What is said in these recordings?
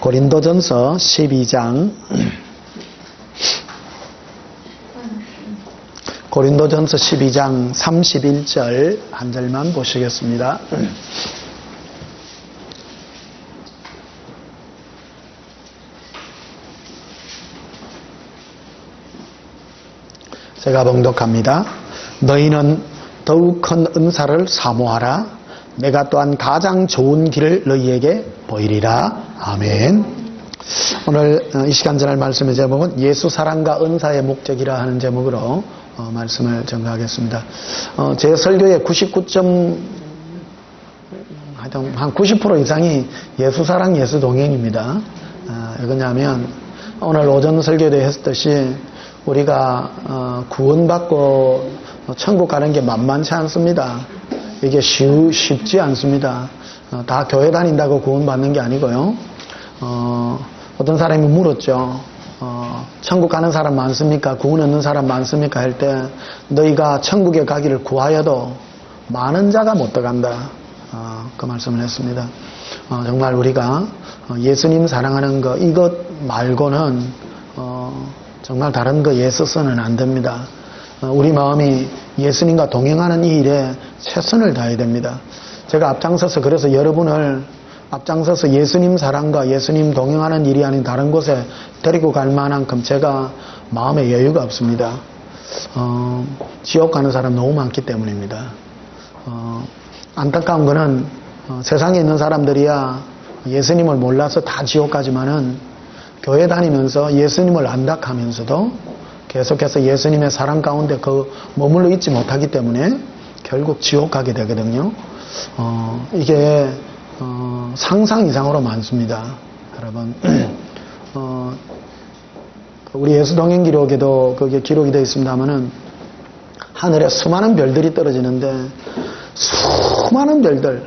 고린도전서 12장 고린도전서 12장 31절 한 절만 보시겠습니다. 제가 봉독합니다. 너희는 더욱 큰 은사를 사모하라. 내가 또한 가장 좋은 길을 너희에게 보이리라. 아멘. 오늘 이 시간 전할 말씀의 제목은 예수 사랑과 은사의 목적이라 하는 제목으로 말씀을 전가하겠습니다. 제 설교의 90% 이상이 예수 사랑, 예수 동행입니다. 왜냐하면 오늘 오전 설교도 했듯이 우리가 구원받고 천국 가는 게 만만치 않습니다. 이게 쉽지 않습니다. 다 교회 다닌다고 구원받는 게 아니고요. 어떤 사람이 물었죠. 천국 가는 사람 많습니까? 구원 얻는 사람 많습니까? 할 때 너희가 천국에 가기를 구하여도 많은 자가 못 들어간다. 그 말씀을 했습니다. 정말 우리가 예수님 사랑하는 거 이것 말고는 정말 다른 거 애써서는 안 됩니다. 우리 마음이 예수님과 동행하는 이 일에 최선을 다해야 됩니다. 제가 앞장서서 그래서 여러분을 앞장서서 예수님 사랑과 예수님 동행하는 일이 아닌 다른 곳에 데리고 갈 만한큼 제가 마음에 여유가 없습니다. 지옥 가는 사람 너무 많기 때문입니다. 안타까운 거는 세상에 있는 사람들이야 예수님을 몰라서 다 지옥 가지만은 교회 다니면서 예수님을 안다 하면서도 계속해서 예수님의 사랑 가운데 머물러 있지 못하기 때문에 결국 지옥 가게 되거든요. 이게 상상 이상으로 많습니다. 여러분, 우리 예수 동행 기록에도 그게 기록이 되어 있습니다만은 하늘에 수많은 별들이 떨어지는데 수많은 별들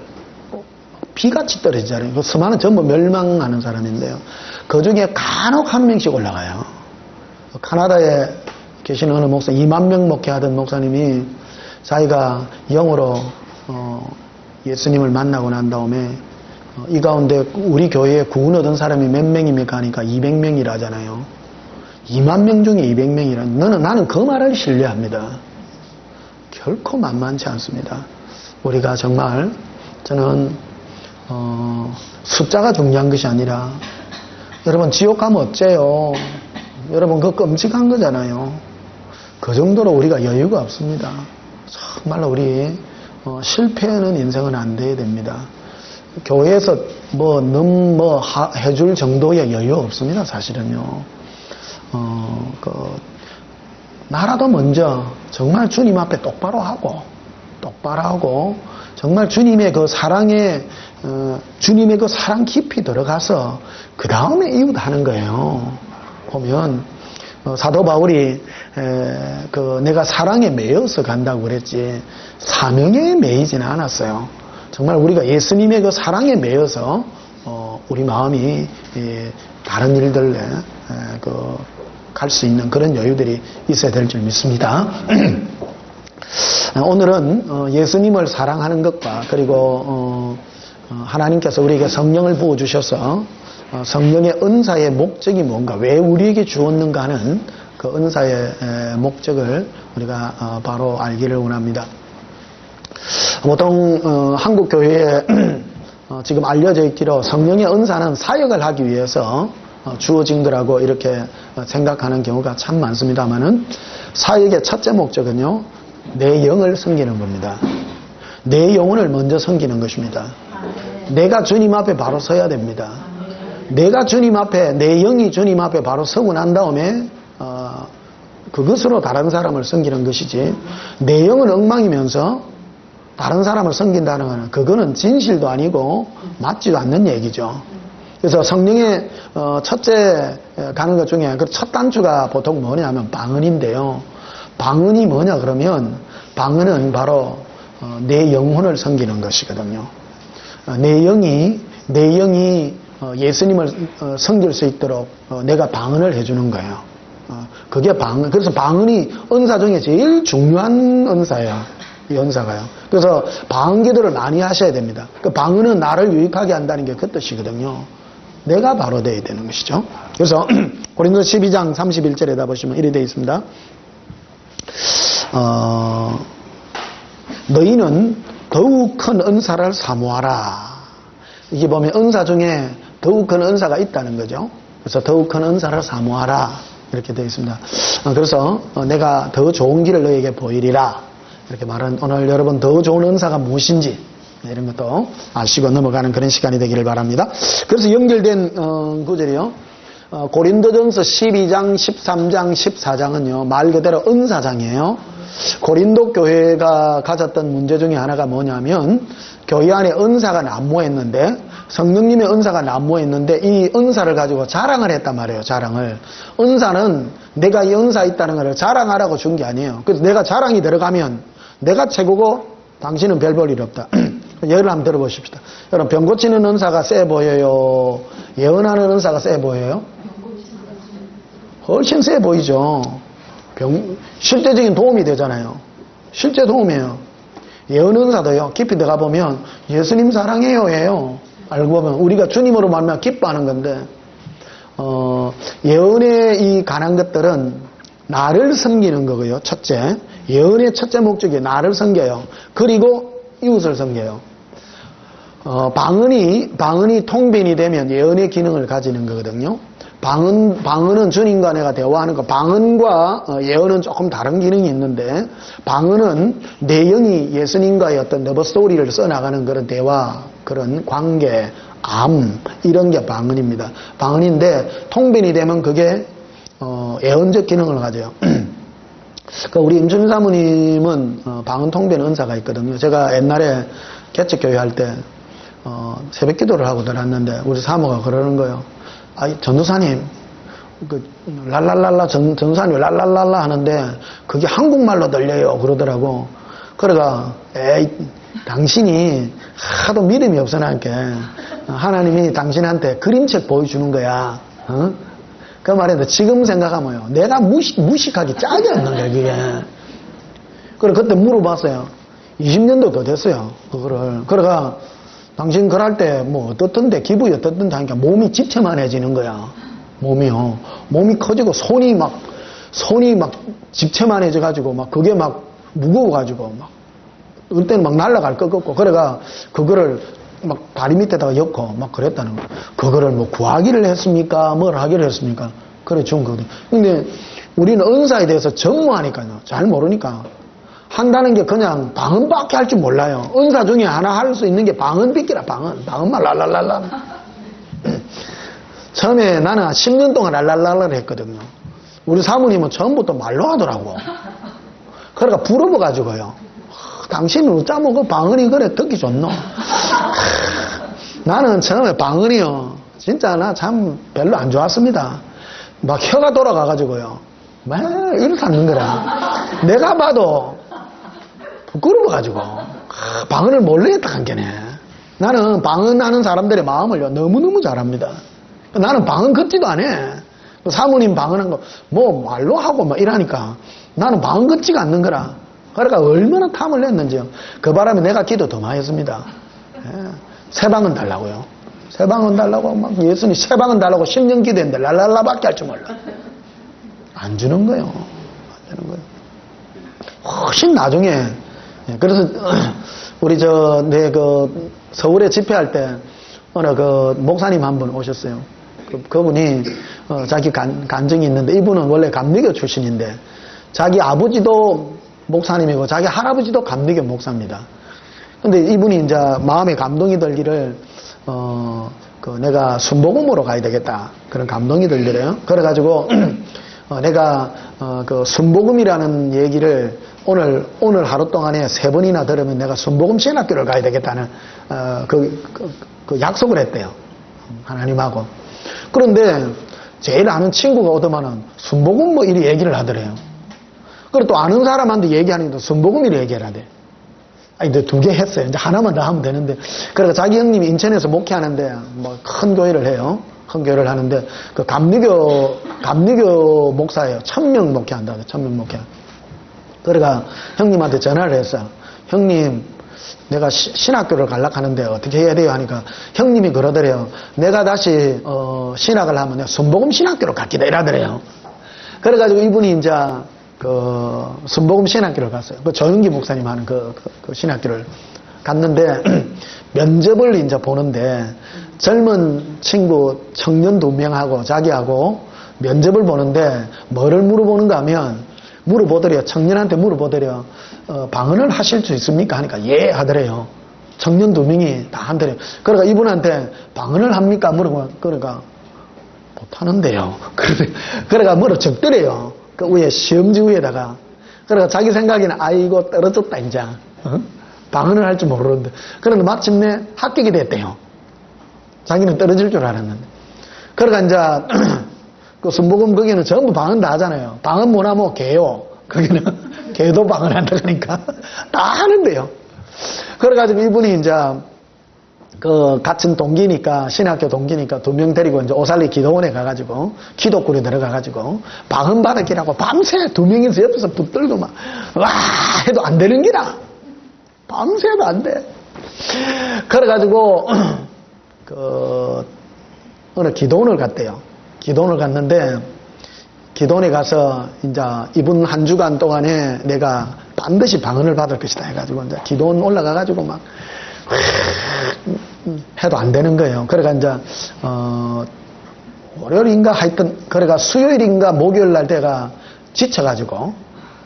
비같이 떨어지잖아요. 그 수많은 전부 멸망하는 사람인데요. 그 중에 간혹 한 명씩 올라가요. 카나다에 계신 어느 목사, 2만 명 목회하던 목사님이 자기가 영으로 예수님을 만나고 난 다음에 이 가운데 우리 교회에 구원 얻은 사람이 몇 명입니까 하니까 200명이라 하잖아요. 2만 명 중에 200명이라. 나는 그 말을 신뢰합니다. 결코 만만치 않습니다. 우리가 정말 저는 숫자가 중요한 것이 아니라 여러분 지옥 가면 어째요? 여러분 그거 끔찍한 거잖아요. 그 정도로 우리가 여유가 없습니다. 정말로 우리 실패하는 인생은 안 돼야 됩니다. 교회에서 해줄 정도의 여유 없습니다. 사실은요. 나라도 먼저 정말 주님 앞에 똑바로 하고 정말 주님의 그 사랑에 주님의 그 사랑 깊이 들어가서 그 다음에 이웃 하는 거예요. 보면 사도 바울이 내가 사랑에 매여서 간다고 그랬지 사명에 매이지는 않았어요. 정말 우리가 예수님의 그 사랑에 매여서 우리 마음이 다른 일들에 갈 수 있는 그런 여유들이 있어야 될 줄 믿습니다. 오늘은 예수님을 사랑하는 것과 그리고 하나님께서 우리에게 성령을 부어주셔서 성령의 은사의 목적이 뭔가, 왜 우리에게 주었는가 하는 그 은사의 목적을 우리가 바로 알기를 원합니다. 보통 한국 교회에 지금 알려져 있기로 성령의 은사는 사역을 하기 위해서 주어진 거라고 이렇게 생각하는 경우가 참 많습니다만은 사역의 첫째 목적은요, 내 영을 섬기는 겁니다. 내 영혼을 먼저 섬기는 것입니다. 내가 주님 앞에 바로 서야 됩니다. 내가 주님 앞에, 내 영이 주님 앞에 바로 서고 난 다음에 그것으로 다른 사람을 섬기는 것이지, 내 영은 엉망이면서 다른 사람을 섬긴다는 것은 그거는 진실도 아니고 맞지도 않는 얘기죠. 그래서 성령의 첫째 가는 것 중에 그 첫 단추가 보통 뭐냐면 방언인데요. 방언이 뭐냐 그러면 방언은 바로 내 영혼을 섬기는 것이거든요. 내 영이 예수님을 섬길 수 있도록 내가 방언을 해주는 거예요. 그게 방언. 그래서 방언이 은사 중에 제일 중요한 은사예요. 이 은사가요. 그래서 방언 기도를 많이 하셔야 됩니다. 그 방언은 나를 유익하게 한다는 게 그 뜻이거든요. 내가 바로 되어야 되는 것이죠. 그래서 고린도 12장 31절에다 보시면 이렇게 되어 있습니다. 너희는 더욱 큰 은사를 사모하라. 이게 보면 은사 중에 더욱 큰 은사가 있다는 거죠. 그래서 더욱 큰 은사를 사모하라 이렇게 되어 있습니다. 그래서 내가 더 좋은 길을 너에게 보이리라 이렇게 말은 오늘 여러분 더 좋은 은사가 무엇인지 이런 것도 아시고 넘어가는 그런 시간이 되기를 바랍니다. 그래서 연결된 구절이요. 고린도전서 12장, 13장, 14장은요. 말 그대로 은사장이에요. 고린도 교회가 가졌던 문제 중에 하나가 뭐냐면 교회 안에 은사가 난무했는데 성령님의 은사가 난무했는데 이 은사를 가지고 자랑을 했단 말이에요. 자랑을. 은사는 내가 이 은사 있다는 걸 자랑하라고 준 게 아니에요. 그래서 내가 자랑이 들어가면 내가 최고고 당신은 별 볼 일 없다. 예를 한번 들어보십시다. 여러분 병 고치는 은사가 세 보여요? 예언하는 은사가 세 보여요? 훨씬 세 보이죠. 실제적인 도움이 되잖아요. 실제 도움이에요. 예언 은사도요. 깊이 들어가 보면 예수님 사랑해요 예요. 알고 보면 우리가 주님으로 말미암아 기뻐하는 건데 예언에 이 관한 것들은 나를 섬기는 거고요. 첫째, 예언의 첫째 목적이 나를 섬겨요. 그리고 이웃을 섬겨요. 방언이 통변이 되면 예언의 기능을 가지는 거거든요. 방언은 주님과 내가 대화하는 거. 방언과 예언은 조금 다른 기능이 있는데, 방언은 내용이 예수님과의 어떤 러브스토리를 써나가는 그런 대화, 그런 관계, 이런 게 방언입니다. 방언인데, 통변이 되면 그게, 예언적 기능을 가져요. 우리 임춘 사모님은 방언 통변 은사가 있거든요. 제가 옛날에 개척교회 할 때, 새벽 기도를 하고 들었는데, 우리 사모가 그러는 거예요. 전도사님, 랄랄랄라, 전도사님 랄랄랄라 하는데, 그게 한국말로 들려요. 그러더라고. 그러니까, 당신이 하도 믿음이 없어나니까, 하나님이 당신한테 그림책 보여주는 거야. 그 말인데, 지금 생각하면요. 내가 무식하기 짝이 없는 거야, 그게. 그래, 그때 물어봤어요. 20년도 더 됐어요. 그거를. 그러니까, 당신 그럴 때 뭐 어떻던데 기분이 어떻던데 하니까 몸이 집체만해지는 거야. 몸이요. 몸이 커지고 손이 막 집체만해져 가지고 막 그게 막 무거워 가지고 막 그때는 막 날아갈 것 같고 그래가 그거를 막 다리 밑에다가 엮고 막 그랬다는 거. 그거를 뭐 구하기를 했습니까? 뭘 하기를 했습니까? 그래 준 거거든. 근데 우리는 은사에 대해서 전무하니까요. 잘 모르니까. 한다는 게 그냥 방언밖에 할 줄 몰라요. 은사 중에 하나 할 수 있는 게 방언 빗기라, 방언만 랄랄랄라. 처음에 나는 10년 동안 랄랄랄라를 했거든요. 우리 사모님은 처음부터 말로 하더라고. 그러니까 부러워가지고요. 당신은 어쩌면 그 방언이 그래 듣기 좋노. 나는 처음에 방언이요. 진짜 나 참 별로 안 좋았습니다. 막 혀가 돌아가가지고요. 막 이렇게 하는 거라. 내가 봐도 부끄러워가지고 방언을 몰래 했다 한 게네. 나는 방언하는 사람들의 마음을요 너무너무 잘합니다. 나는 방언 걷지도 안 해. 사모님 방언한 거 뭐 말로 하고 막 이러니까 나는 방언 걷지가 않는 거라. 그러니까 얼마나 탐을 냈는지요. 그 바람에 내가 기도 더 많이 했습니다. 새 방언 달라고요. 새 방언 달라고 막 예수님 새 방언 달라고 10년 기도했는데 랄랄라밖에 할 줄 몰라. 안 주는 거예요. 안 주는 거예요. 훨씬 나중에 그래서 우리 서울에 집회할 때 어느 목사님 한 분 오셨어요. 그분이 자기 간증이 있는데 이분은 원래 감리교 출신인데 자기 아버지도 목사님이고 자기 할아버지도 감리교 목사입니다. 근데 이분이 이제 마음에 감동이 들기를 내가 순복음으로 가야 되겠다 그런 감동이 들더래요. 그래가지고 내가 순복음이라는 얘기를 오늘 하루 동안에 3번이나 들으면 내가 순복음 신학교를 가야 되겠다는 그 약속을 했대요. 하나님하고. 그런데 제일 아는 친구가 오더만은 순복음 뭐 이리 얘기를 하더래요. 그리고 또 아는 사람한테 얘기하니까 순복음 이리 얘기를 하대. 이제 2개 했어요. 이제 하나만 더 하면 되는데. 그러니까 자기 형님이 인천에서 목회하는데 뭐 큰 교회를 해요. 큰 교회를 하는데 그 감리교 목사예요. 1000명 목회한다. 1000명 목회. 그러니까 형님한테 전화를 했어요. 형님, 내가 신학교를 갈라 하는데 어떻게 해야 돼요? 하니까 형님이 그러더래요. 내가 다시 신학을 하면 내가 순복음 신학교로 갔기다 이러더래요. 그래가지고 이분이 이제 그 순복음 신학교를 갔어요. 그 조윤기 목사님 하는 그 신학교를 갔는데 면접을 이제 보는데 젊은 친구 청년 2명하고 자기하고 면접을 보는데 뭐를 물어보는가 하면 물어보더래요. 청년한테 물어보더래요. 방언을 하실 수 있습니까? 하니까 예 하더래요. 청년 2명이 다 한더래요. 그러니까 이분한테 방언을 합니까? 물어보면 그러니까 못하는데요. 그러니까 뭐로 적더래요. 그 위에 시험지 위에다가. 그러니까 자기 생각에는 아이고 떨어졌다 이제. 방언을 할 줄 모르는데. 그런데 마침내 합격이 됐대요. 자기는 떨어질 줄 알았는데. 그러니까 이제 그 순복음 거기는 전부 방언 다 하잖아요. 방언 뭐나뭐 개요. 거기는 개도 방언한다 그러니까 다 하는데요. 그래가지고 이분이 이제 그 같은 동기니까 신학교 동기니까 2명 데리고 이제 오살리 기도원에 가가지고 기도굴에 들어가가지고 방언 받았기라고 밤새 2명이서 옆에서 붙들고 막 와 해도 안 되는 기라. 밤새도 안 돼. 그래가지고 어느 기도원을 갔대요. 기도원을 갔는데 기도원에 가서 이제 이분 한 주간 동안에 내가 반드시 방언을 받을 것이다 해가지고 이제 기도원 올라가가지고 막 해도 안 되는 거예요. 그러니까 이제 월요일인가 하여튼 그러니까 수요일인가 목요일 날 내가 지쳐가지고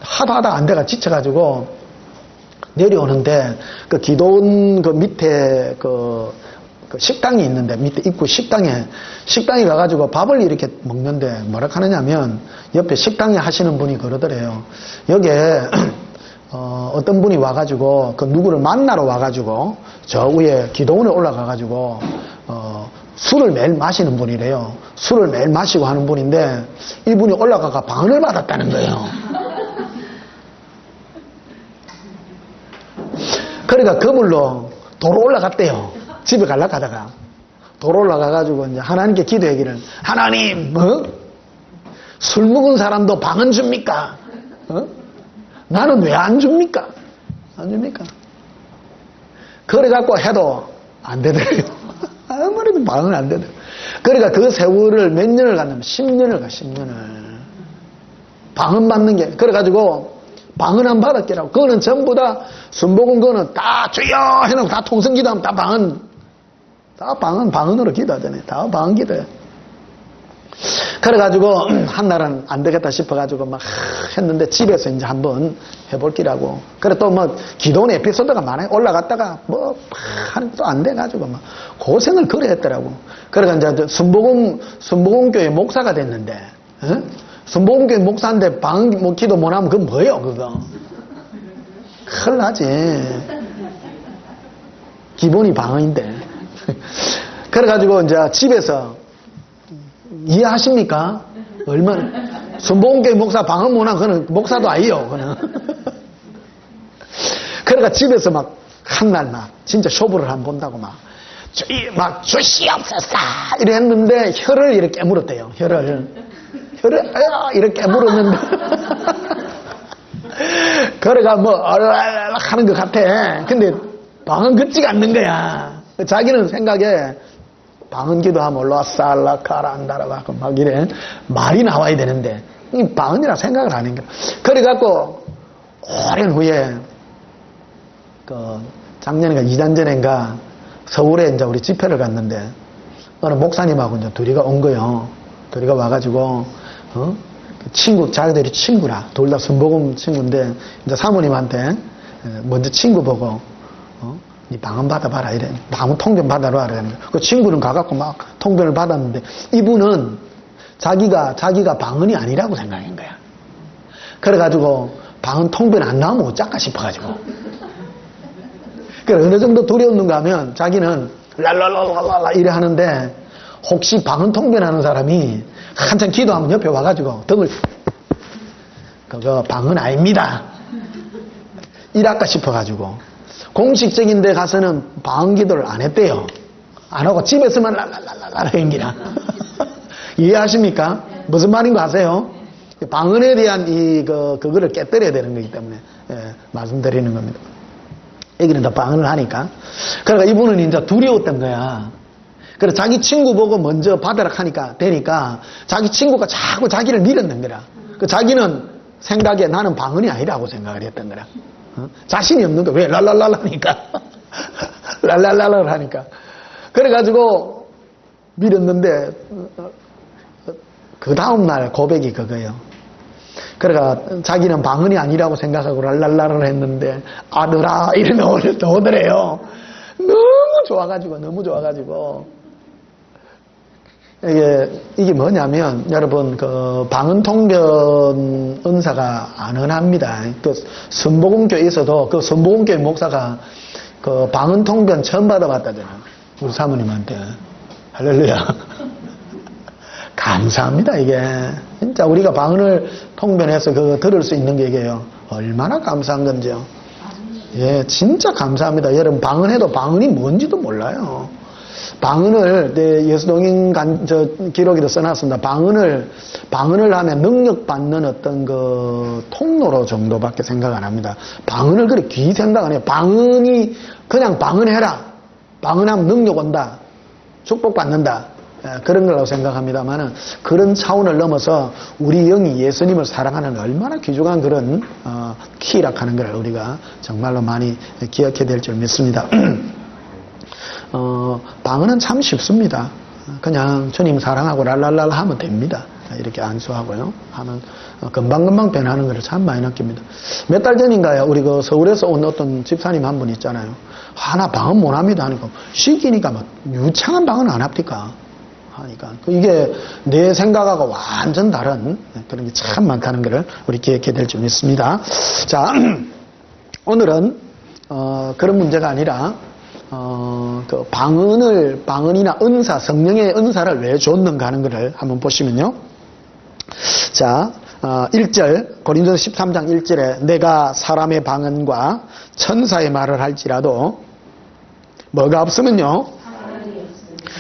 하다 안 돼가 지쳐가지고 내려오는데 그 기도원 그 밑에 그 식당이 있는데 밑에 입구 식당에 가가지고 밥을 이렇게 먹는데 뭐라 하느냐면 옆에 식당에 하시는 분이 그러더래요. 여기에 어떤 분이 와가지고 그 누구를 만나러 와가지고 저 위에 기도원에 올라가가지고 술을 매일 마시는 분이래요. 술을 매일 마시고 하는 분인데 이분이 올라가가 방언을 받았다는 거예요. 그러니까 그물로 도로 올라갔대요. 집에 가려고 하다가 도로 올라가가지고 이제 하나님께 기도하기를 하나님 술 먹은 사람도 방언 줍니까? 나는 왜 안 줍니까? 안 줍니까? 그래갖고 해도 안 되더래요. 아무래도 방언 안 되더래요. 그러니까 그 세월을 몇 년을 갔냐면 10년을 가 10년을 방언 받는 게 그래가지고 방언 안 받았기라고. 그거는 전부 다 순복음 거는 다 주여 해놓고 다 통성 기도하면 다 방언으로 기도하잖아요. 다 방언 기도해. 그래가지고 한날은 안 되겠다 싶어가지고 막 했는데 집에서 이제 한번 해볼기라고. 그래 또 뭐 기도원 에피소드가 많아요. 올라갔다가 뭐 하는 또 안 돼가지고 막 고생을 그래 했더라고. 그러니까 이제 순복음교회 목사가 됐는데, 순복음교회 목사인데 방언 뭐 기도 못하면 그건 뭐예요 그거? 큰일 나지. 기본이 방언인데. 그래가지고 이제 집에서 이해하십니까? 얼마나 순복음교회 목사 방언 못하면 그는 목사도 아니에요. 그는. 그러니까 집에서 막 한날 막 진짜 쇼부를 한번 본다고 막 주시옵소서 이래 했는데 혀를 이렇게 깨물었대요. 혀를 이렇게 깨물었는데 그래가 뭐 하는 것 같아. 근데 방언 걷지가 않는 거야. 자기는 생각에 방언 기도하면 올라와살라 카란다라고 막 이래 말이 나와야 되는데 이 방언이라 생각을 안 한 거야. 그래갖고 오랜 후에 그 작년인가 2년 전인가 서울에 이제 우리 집회를 갔는데 어느 목사님하고 이제 둘이가 온 거예요. 둘이가 와가지고 자기들이 친구라 둘 다 순복음 친구인데 이제 사모님한테 먼저 친구 보고 니 방언 받아봐라 이래. 방언 통변 받아라 그러는 거야. 그 친구는 가갖고 막 통변을 받았는데 이분은 자기가 방언이 아니라고 생각한 거야. 그래가지고 방언 통변 안 나오면 어쩔까 싶어가지고. 그래 어느 정도 두려웠는가 하면 자기는 랄랄랄랄라 이래 하는데 혹시 방언 통변하는 사람이 한참 기도하면 옆에 와가지고 등을 그거 방언 아닙니다. 이랄까 싶어가지고 공식적인 데 가서는 방언 기도를 안 했대요. 안 하고 집에서만 랄랄랄랄라 행기라. 이해하십니까? 무슨 말인 거 아세요? 방언에 대한 그거를 깨뜨려야 되는 거기 때문에 말씀드리는 겁니다. 애기는 더 방언을 하니까. 그러니까 이분은 이제 두려웠던 거야. 그래서 자기 친구 보고 먼저 받으라 하니까 되니까 자기 친구가 자꾸 자기를 밀었는 거라. 그 자기는 생각에 나는 방언이 아니라고 생각을 했던 거라. 자신이 없는 거야. 왜? 랄랄랄 하니까. 랄랄랄 하니까. 그래가지고 밀었는데 그 다음날 고백이 그거예요. 그러니까 자기는 방언이 아니라고 생각하고 랄랄랄을 했는데 아들아 이러면 오더래요. 너무 좋아가지고 이게 뭐냐면 여러분 그 방언통변 은사가 안 흔합니다. 그 선보공교에서도 그 선보공교회 목사가 그 방언통변 처음 받아봤다잖아. 우리 사모님한테. 할렐루야. 감사합니다, 이게. 진짜 우리가 방언을 통변해서 그거 들을 수 있는 게 이게요. 얼마나 감사한 건지요. 예, 진짜 감사합니다. 여러분, 방언해도 방언이 뭔지도 몰라요. 방언을, 예수동인 기록에도 써놨습니다. 방언을 하면 능력받는 어떤 그 통로로 정도밖에 생각 안 합니다. 방언을 그렇게 귀 생각 안 해요. 방언이, 그냥 방언해라. 방언하면 능력 온다. 축복받는다. 그런 거라고 생각합니다만은 그런 차원을 넘어서 우리 영이 예수님을 사랑하는 얼마나 귀중한 그런 키락하는 걸 우리가 정말로 많이 기억해야 될 줄 믿습니다. 방언은 참 쉽습니다. 그냥 주님 사랑하고 랄랄랄 하면 됩니다. 이렇게 안수하고요. 하면 금방금방 변하는 걸 참 많이 느낍니다. 몇 달 전인가요? 우리 그 서울에서 온 어떤 집사님 한 분 있잖아요. 하나 방언 못합니다 하니까 시키니까 막 유창한 방언 안 합니까? 하니까 이게 내 생각하고 완전 다른 그런 게 참 많다는 것을 우리 기억해야 될 줄 믿습니다. 자, 오늘은 그런 문제가 아니라 그 방언이나 은사, 성령의 은사를 왜 줬는가 하는 것을 한번 보시면요. 자, 1절, 고린도서 13장 1절에 내가 사람의 방언과 천사의 말을 할지라도 뭐가 없으면요?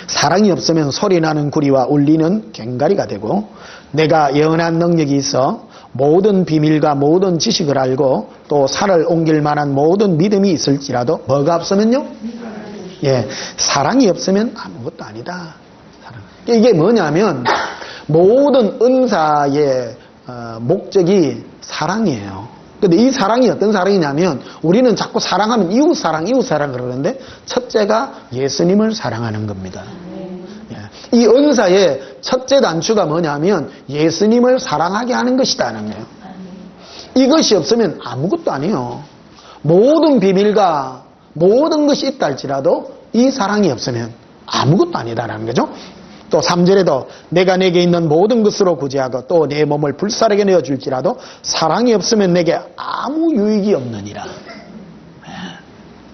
사랑이 없으면 소리나는 구리와 울리는 괭가리가 되고 내가 예언한 능력이 있어 모든 비밀과 모든 지식을 알고 또 산을 옮길 만한 모든 믿음이 있을지라도 뭐가 없으면요? 예, 사랑이 없으면 아무것도 아니다. 이게 뭐냐면 모든 은사의 목적이 사랑이에요. 근데 이 사랑이 어떤 사랑이냐면 우리는 자꾸 사랑하면 이웃사랑 그러는데 첫째가 예수님을 사랑하는 겁니다. 예. 이 은사의 첫째 단추가 뭐냐면 예수님을 사랑하게 하는 것이다는 거예요. 이것이 없으면 아무것도 아니에요. 모든 비밀과 모든 것이 있다 할지라도 이 사랑이 없으면 아무것도 아니다라는 거죠. 또 3절에도 내가 내게 있는 모든 것으로 구제하고 또 내 몸을 불사르게 내어줄지라도 사랑이 없으면 내게 아무 유익이 없느니라.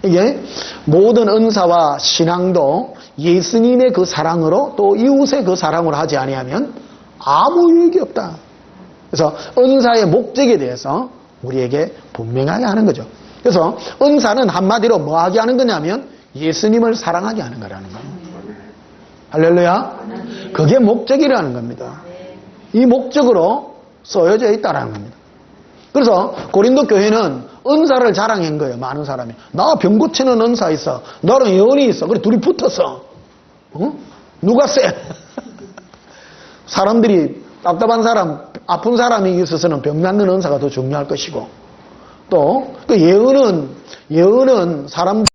이게 모든 은사와 신앙도 예수님의 그 사랑으로 또 이웃의 그 사랑으로 하지 아니하면 아무 유익이 없다. 그래서 은사의 목적에 대해서 우리에게 분명하게 하는 거죠. 그래서 은사는 한마디로 뭐 하게 하는 거냐면 예수님을 사랑하게 하는 거라는 거예요. 할렐루야. 그게 목적이라는 겁니다. 이 목적으로 쓰여져 있다라는 겁니다. 그래서 고린도 교회는 은사를 자랑한 거예요. 많은 사람이. 나 병 고치는 은사 있어. 너는 예언이 있어. 그래 둘이 붙었어. 누가 쎄? 사람들이 답답한 사람, 아픈 사람이 있어서는 병 낫는 은사가 더 중요할 것이고 또 그 예언은 사람들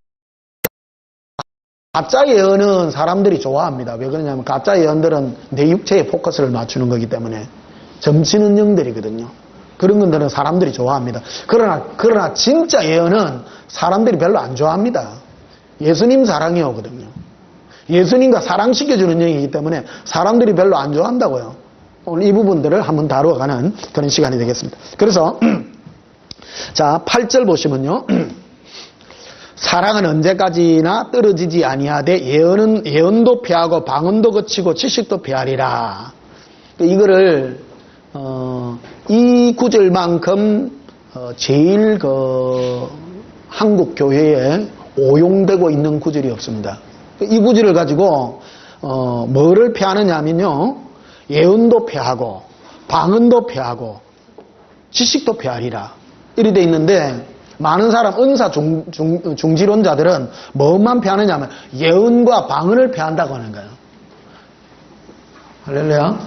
가짜 예언은 사람들이 좋아합니다. 왜 그러냐면 가짜 예언들은 내 육체에 포커스를 맞추는 거기 때문에 점치는 영들이거든요. 그런 것들은 사람들이 좋아합니다. 그러나 진짜 예언은 사람들이 별로 안 좋아합니다. 예수님 사랑이 오거든요. 예수님과 사랑시켜주는 영이기 때문에 사람들이 별로 안 좋아한다고요. 오늘 이 부분들을 한번 다루어가는 그런 시간이 되겠습니다. 그래서 자 8절 보시면요. 사랑은 언제까지나 떨어지지 아니하되 예언도 패하고 방언도 거치고 지식도 패하리라. 이거를 이 구절만큼 제일 한국 교회에 오용되고 있는 구절이 없습니다. 이 구절을 가지고 뭐를 패하느냐 하면요. 예언도 패하고 방언도 패하고 지식도 패하리라. 이렇게 돼 있는데 많은 사람, 은사 중지론자들은 뭐만 피하느냐 하면 예언과 방언을 피한다고 하는 거예요. 할렐루야.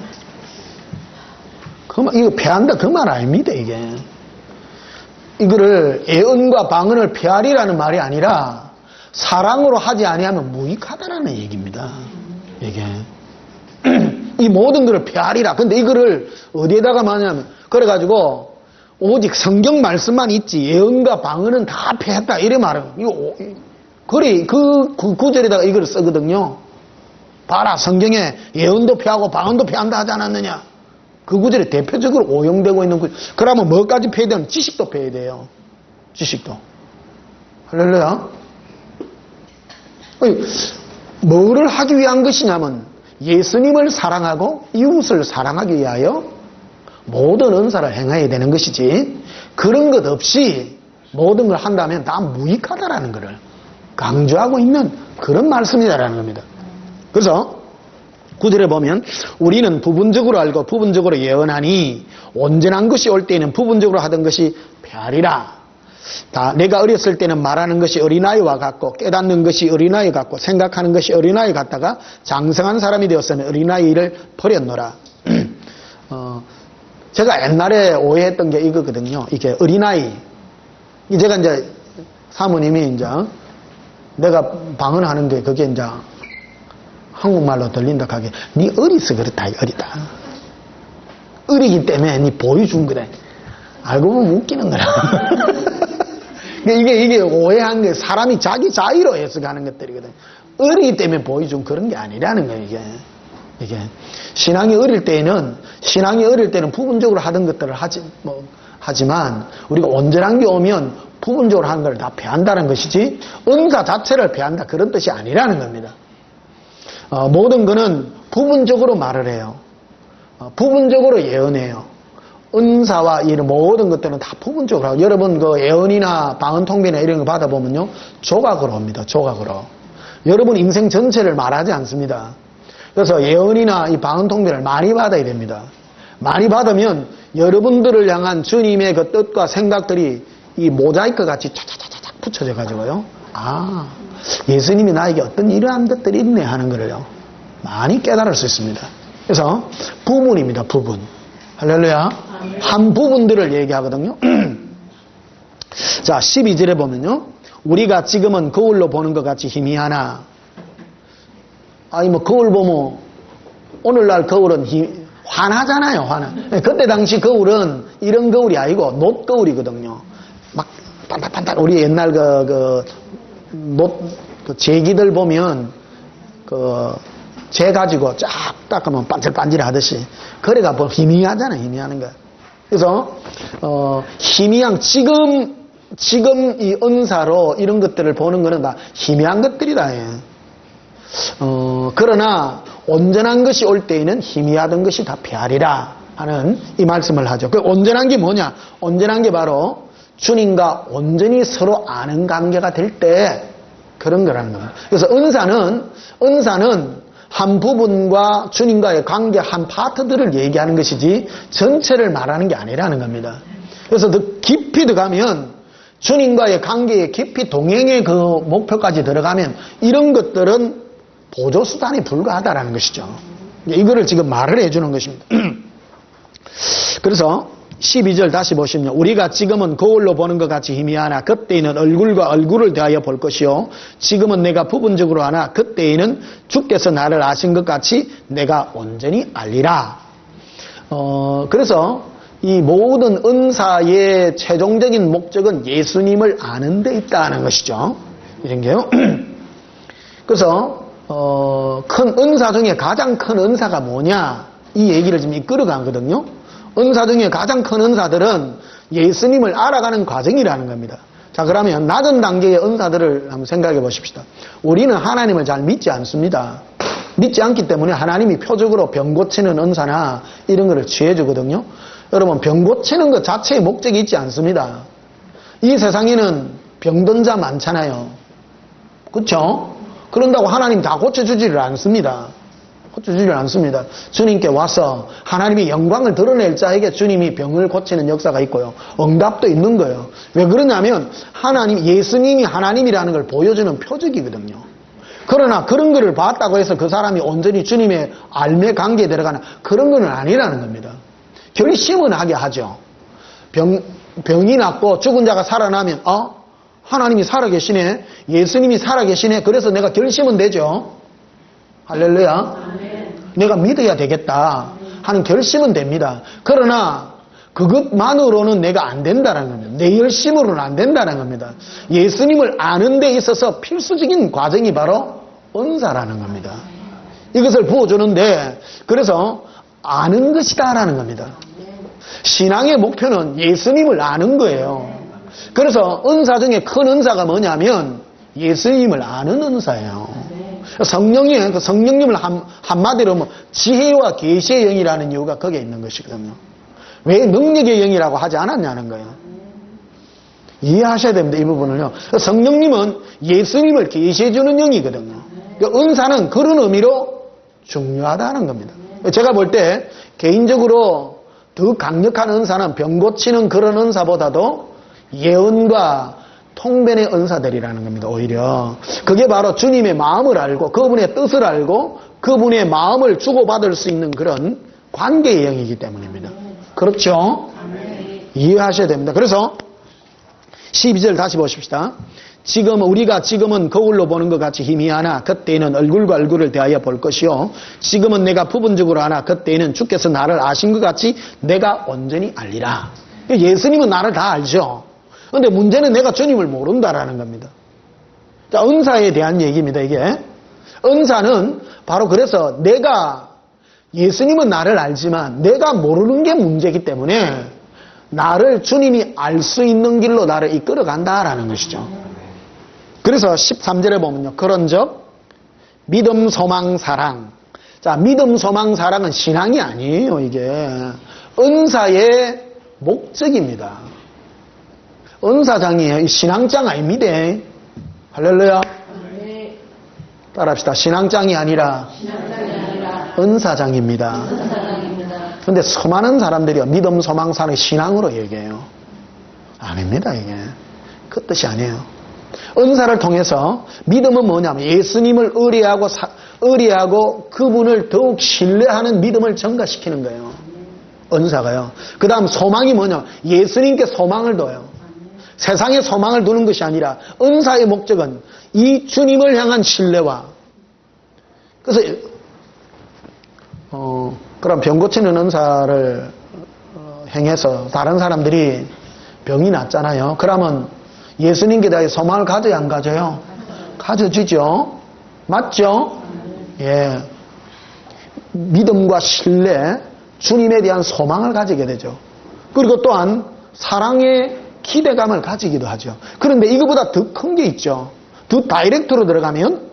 이거 피한다 그 말 아닙니다, 이게. 이거를 예언과 방언을 피하리라는 말이 아니라 사랑으로 하지 아니하면 무익하다라는 얘기입니다. 이게. 이 모든 것을 피하리라. 근데 이거를 어디에다가 말하냐면, 그래가지고, 오직 성경 말씀만 있지, 예언과 방언은 다 피했다. 이래 말은. 그래, 그 구절에다가 이걸 쓰거든요. 봐라, 성경에 예언도 피하고 방언도 피한다 하지 않았느냐. 그 구절이 대표적으로 오용되고 있는 구절. 그러면 뭐까지 피해야 되면 지식도 피해야 돼요. 지식도. 할렐루야. 뭐를 하기 위한 것이냐면, 예수님을 사랑하고 이웃을 사랑하기 위하여 모든 은사를 행해야 되는 것이지, 그런 것 없이 모든 걸 한다면 다 무익하다라는 것을 강조하고 있는 그런 말씀이다라는 겁니다. 그래서 구절에 보면 우리는 부분적으로 알고 부분적으로 예언하니 온전한 것이 올 때에는 부분적으로 하던 것이 폐하리라. 다 내가 어렸을 때는 말하는 것이 어린아이와 같고 깨닫는 것이 어린아이 같고 생각하는 것이 어린아이 같다가 장성한 사람이 되었으니 어린아이를 버렸노라. 제가 옛날에 오해했던 게 이거거든요. 이게 어린아이. 제가 이제 사모님이 이제 내가 방언하는 게 그게 이제 한국말로 들린다 하게 니 어리서 그렇다 어리다. 어리기 때문에 니 보여준 거다. 알고 보면 웃기는 거라. 이게 오해한 게 사람이 자기 자의로 해석하는 것들이거든. 어리기 때문에 보여준 그런 게 아니라는 거예요, 이게. 신앙이 어릴 때는 부분적으로 하던 것들을 하지만, 우리가 온전한 게 오면 부분적으로 하는 걸 다 배한다는 것이지, 은사 자체를 배한다, 그런 뜻이 아니라는 겁니다. 모든 거는 부분적으로 말을 해요. 부분적으로 예언해요. 은사와 이런 모든 것들은 다 부분적으로 하고, 여러분 그 예언이나 방언 통배나 이런 거 받아보면요, 조각으로 옵니다. 조각으로. 여러분 인생 전체를 말하지 않습니다. 그래서 예언이나 이 방언 통배를 많이 받아야 됩니다. 많이 받으면 여러분들을 향한 주님의 그 뜻과 생각들이 이 모자이크 같이 차차차차차 붙여져 가지고요. 아, 예수님이 나에게 어떤 이러한 것들이 있네 하는 거를요, 많이 깨달을 수 있습니다. 그래서 부분입니다. 부분. 할렐루야. 한 부분들을 얘기하거든요. 자, 12절에 보면요, 우리가 지금은 거울로 보는 것 같이 희미하나. 아니 뭐 거울 보면 오늘날 거울은 환하잖아요. 환하. 그때 당시 거울은 이런 거울이 아니고 놋 거울이거든요. 막 반짝반짝. 우리 옛날 놋 제기들 보면 재 가지고 쫙 닦으면 반질반질 하듯이, 그래가 뭐 희미하잖아요. 희미하는 거. 그래서 희미한 지금 이 은사로 이런 것들을 보는 거는 다 희미한 것들이다. 그러나 온전한 것이 올 때에는 희미하던 것이 다 피하리라 하는 이 말씀을 하죠. 그 온전한 게 뭐냐? 온전한 게 바로 주님과 온전히 서로 아는 관계가 될 때 그런 거라는 겁니다. 그래서 은사는 한 부분과 주님과의 관계 한 파트들을 얘기하는 것이지 전체를 말하는 게 아니라는 겁니다. 그래서 더 깊이 들어가면, 주님과의 관계에 깊이 동행의 그 목표까지 들어가면 이런 것들은 보조수단에 불과하다라는 것이죠. 이거를 지금 말을 해주는 것입니다. 그래서 12절 다시 보시면, 우리가 지금은 거울로 보는 것 같이 희미하나 그때에는 얼굴과 얼굴을 대하여 볼 것이요 지금은 내가 부분적으로 하나 그때에는 주께서 나를 아신 것 같이 내가 온전히 알리라. 그래서 이 모든 은사의 최종적인 목적은 예수님을 아는 데 있다는 것이죠. 이런 게요. 그래서 큰 은사 중에 가장 큰 은사가 뭐냐, 이 얘기를 지금 이끌어가거든요. 은사 중에 가장 큰 은사들은 예수님을 알아가는 과정이라는 겁니다. 자, 그러면 낮은 단계의 은사들을 한번 생각해 보십시다. 우리는 하나님을 잘 믿지 않습니다. 믿지 않기 때문에 하나님이 표적으로 병 고치는 은사나 이런 거를 취해 주거든요. 여러분, 병 고치는 것 자체의 목적이 있지 않습니다. 이 세상에는 병든 자 많잖아요. 그렇죠? 그런다고 하나님 다 고쳐주지를 않습니다. 고쳐주질 않습니다. 주님께 와서 하나님의 영광을 드러낼 자에게 주님이 병을 고치는 역사가 있고요. 응답도 있는 거예요. 왜 그러냐면 예수님이 하나님이라는 걸 보여주는 표적이거든요. 그러나 그런 거를 봤다고 해서 그 사람이 온전히 주님의 알매 관계에 들어가는 그런 건 아니라는 겁니다. 결심은 하게 하죠. 병이 낫고 죽은 자가 살아나면 하나님이 살아계시네, 예수님이 살아계시네, 그래서 내가 결심은 되죠. 할렐루야. 내가 믿어야 되겠다 하는 결심은 됩니다. 그러나 그것만으로는 내가 안 된다는 겁니다. 내 열심으로는 안 된다는 겁니다. 예수님을 아는 데 있어서 필수적인 과정이 바로 은사라는 겁니다. 이것을 부어주는데, 그래서 아는 것이다라는 겁니다. 신앙의 목표는 예수님을 아는 거예요. 그래서 은사 중에 큰 은사가 뭐냐면 예수님을 아는 은사예요. 성령님을 한마디로 뭐 지혜와 계시의 영이라는 이유가 거기에 있는 것이거든요. 왜 능력의 영이라고 하지 않았냐는 거예요. 이해하셔야 됩니다. 이 부분을요. 성령님은 예수님을 계시해주는 영이거든요. 은사는 그런 의미로 중요하다는 겁니다. 제가 볼 때 개인적으로 더 강력한 은사는 병 고치는 그런 은사보다도 예언과 통변의 은사들이라는 겁니다. 오히려 그게 바로 주님의 마음을 알고 그분의 뜻을 알고 그분의 마음을 주고받을 수 있는 그런 관계의 영이기 때문입니다. 그렇죠? 이해하셔야 됩니다. 그래서 12절 다시 보십시다. 우리가 지금은 거울로 보는 것 같이 희미하나 그때에는 얼굴과 얼굴을 대하여 볼 것이요 지금은 내가 부분적으로 하나 그때에는 주께서 나를 아신 것 같이 내가 온전히 알리라. 예수님은 나를 다 알죠. 그런데 문제는 내가 주님을 모른다라는 겁니다. 자, 은사에 대한 얘기입니다. 이게 은사는 바로 그래서 예수님은 나를 알지만 내가 모르는 게 문제이기 때문에 나를 주님이 알 수 있는 길로 나를 이끌어 간다라는 것이죠. 그래서 13절에 보면요. 그런즉 믿음, 소망, 사랑. 자, 믿음, 소망, 사랑은 신앙이 아니에요. 이게 은사의 목적입니다. 은사장이에요. 신앙장 아닙니다. 할렐루야. 따라합시다. 신앙장이 아니라 은사장입니다. 그런데 수많은 사람들이 믿음, 소망, 사랑, 신앙으로 얘기해요. 아닙니다. 이게 그 뜻이 아니에요. 은사를 통해서 믿음은 뭐냐면 예수님을 의뢰하고 그분을 더욱 신뢰하는 믿음을 증가시키는 거예요. 은사가요. 그 다음 소망이 뭐냐? 예수님께 소망을 둬요. 세상에 소망을 두는 것이 아니라 은사의 목적은 이 주님을 향한 신뢰와 그래서 그럼 병 고치는 은사를 행해서 다른 사람들이 병이 낫잖아요. 그러면 예수님께 대해 소망을 가져야 안 가져요? 가져지죠. 맞죠? 예. 믿음과 신뢰, 주님에 대한 소망을 가지게 되죠. 그리고 또한 사랑의 기대감을 가지기도 하죠. 그런데 이거보다 더 큰 게 있죠. 더 다이렉트로 들어가면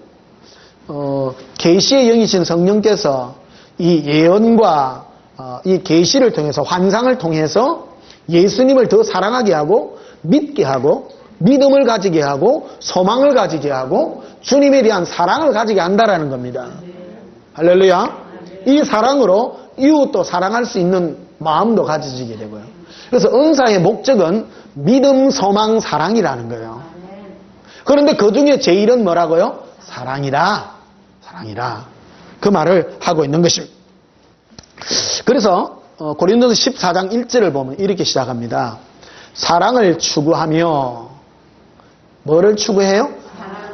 계시의 영이신 성령께서 이 예언과 이 계시를 통해서 환상을 통해서 예수님을 더 사랑하게 하고 믿게 하고 믿음을 가지게 하고 소망을 가지게 하고 주님에 대한 사랑을 가지게 한다라는 겁니다. 할렐루야. 이 사랑으로 이웃도 사랑할 수 있는 마음도 가지게 되고요. 그래서 은사의 목적은 믿음, 소망, 사랑이라는 거예요. 그런데 그 중에 제일은 뭐라고요? 사랑이라. 사랑이라. 그 말을 하고 있는 것입니다. 그래서 고린도서 14장 1절을 보면 이렇게 시작합니다. 사랑을 추구하며 뭐를 추구해요?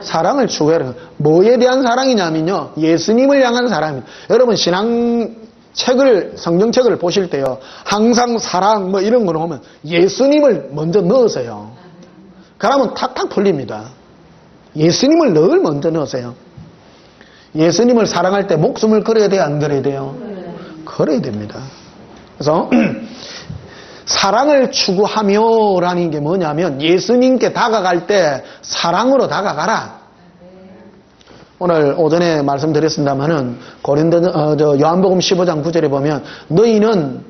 사랑을 추구해요. 뭐에 대한 사랑이냐면요. 예수님을 향한 사랑입니다. 여러분 성경책을 보실 때요. 항상 사랑 뭐 이런 거로 보면 예수님을 먼저 넣으세요. 그러면 탁탁 풀립니다. 예수님을 늘 먼저 넣으세요. 예수님을 사랑할 때 목숨을 걸어야 돼요? 안 걸어야 돼요? 걸어야 됩니다. 그래서 사랑을 추구하며라는 게 뭐냐면 예수님께 다가갈 때 사랑으로 다가가라. 오늘 오전에 말씀드렸습니다마는 요한복음 15장 9절에 보면 너희는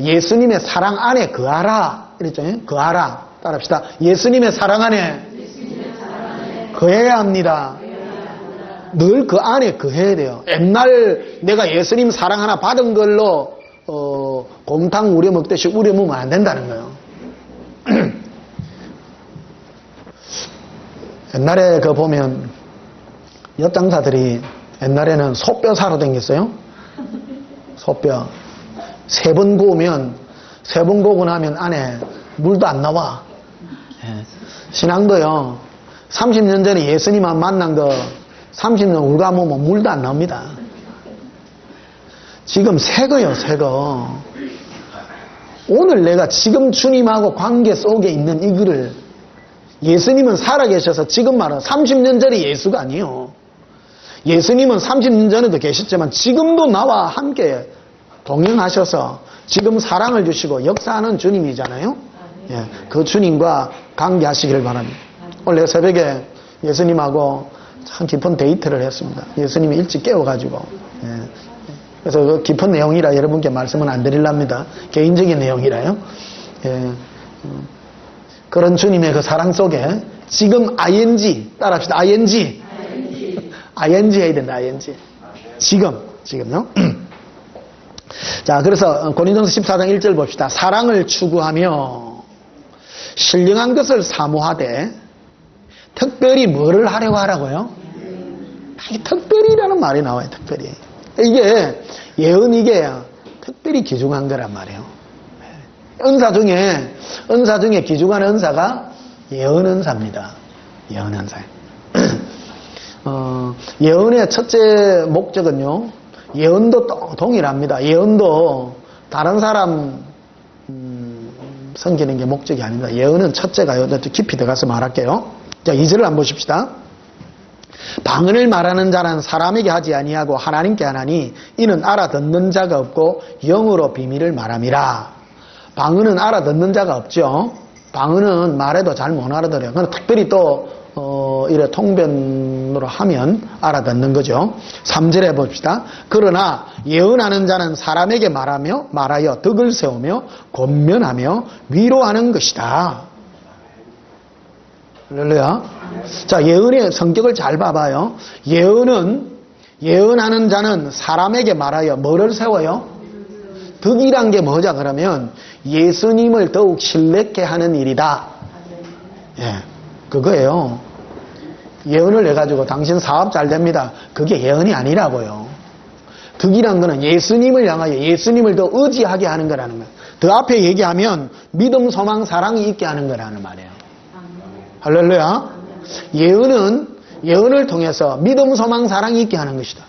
예수님의 사랑 안에 거하라. 이랬죠. 거하라. 따라합시다. 예수님의 사랑 안에 거해야 합니다. 늘 그 안에 거해야 돼요. 옛날 내가 예수님 사랑 하나 받은 걸로 곰탕 우려 먹듯이 우려 먹으면 안 된다는 거예요. 옛날에 그 보면 엿장사들이 옛날에는 소뼈 사러 다녔어요. 소뼈. 3번 구우면 3번 구우고 나면 안에 물도 안 나와. 신앙도요. 30년 전에 예수님만 만난 거 30년 울가 먹으면 물도 안 나옵니다. 지금 새거요, 새거. 오늘 내가 지금 주님하고 관계 속에 있는 이 글을 예수님은 살아계셔서 지금 말은 30년 전에 예수가 아니에요. 예수님은 30년 전에도 계셨지만 지금도 나와 함께 동행하셔서 지금 사랑을 주시고 역사하는 주님이잖아요. 예, 그 주님과 관계하시기를 바랍니다. 오늘 새벽에 예수님하고 참 깊은 데이트를 했습니다. 예수님이 일찍 깨워가지고. 예. 그래서 그 깊은 내용이라 여러분께 말씀은 안 드리랍니다. 개인적인 내용이라요. 예. 그런 주님의 그 사랑 속에 지금 ing 따라합시다. ing 해야 된다. ing 지금요. 자, 그래서 고린도서 14장 1절 봅시다. 사랑을 추구하며 신령한 것을 사모하되 특별히 뭐를 하려고 하라고요? 특별히라는 말이 나와요. 특별히. 이게 예언 이게 특별히 귀중한 거란 말이에요. 은사 중에 귀중한 은사가 예언 은사입니다. 예언 은사. 예언의 첫째 목적은요. 예언도 동일합니다. 예언도 다른 사람 섬기는 게 목적이 아닙니다. 예언은 첫째가요. 깊이 들어가서 말할게요. 자, 2절을 한번 보십시다. 방언을 말하는 자는 사람에게 하지 아니하고 하나님께 하나니 이는 알아듣는 자가 없고 영으로 비밀을 말함이라. 방언은 알아듣는 자가 없죠. 방언은 말해도 잘 못 알아들어요. 그건 특별히 또 이래 통변으로 하면 알아듣는 거죠. 3절에 봅시다. 그러나 예언하는 자는 사람에게 말하여 덕을 세우며 권면하며 위로하는 것이다. 할렐루야. 자, 예언의 성격을 잘 봐봐요. 예언하는 자는 사람에게 말하여 뭐를 세워요? 덕이란 게 뭐냐 그러면 예수님을 더욱 신뢰케 하는 일이다. 예, 그거예요. 예언을 해가지고 당신 사업 잘 됩니다. 그게 예언이 아니라고요. 덕이란 거는 예수님을 향하여 예수님을 더 의지하게 하는 거라는 거예요. 더 앞에 얘기하면 믿음, 소망, 사랑이 있게 하는 거라는 말이에요. 할렐루야. 예언을 통해서 믿음, 소망, 사랑이 있게 하는 것이다.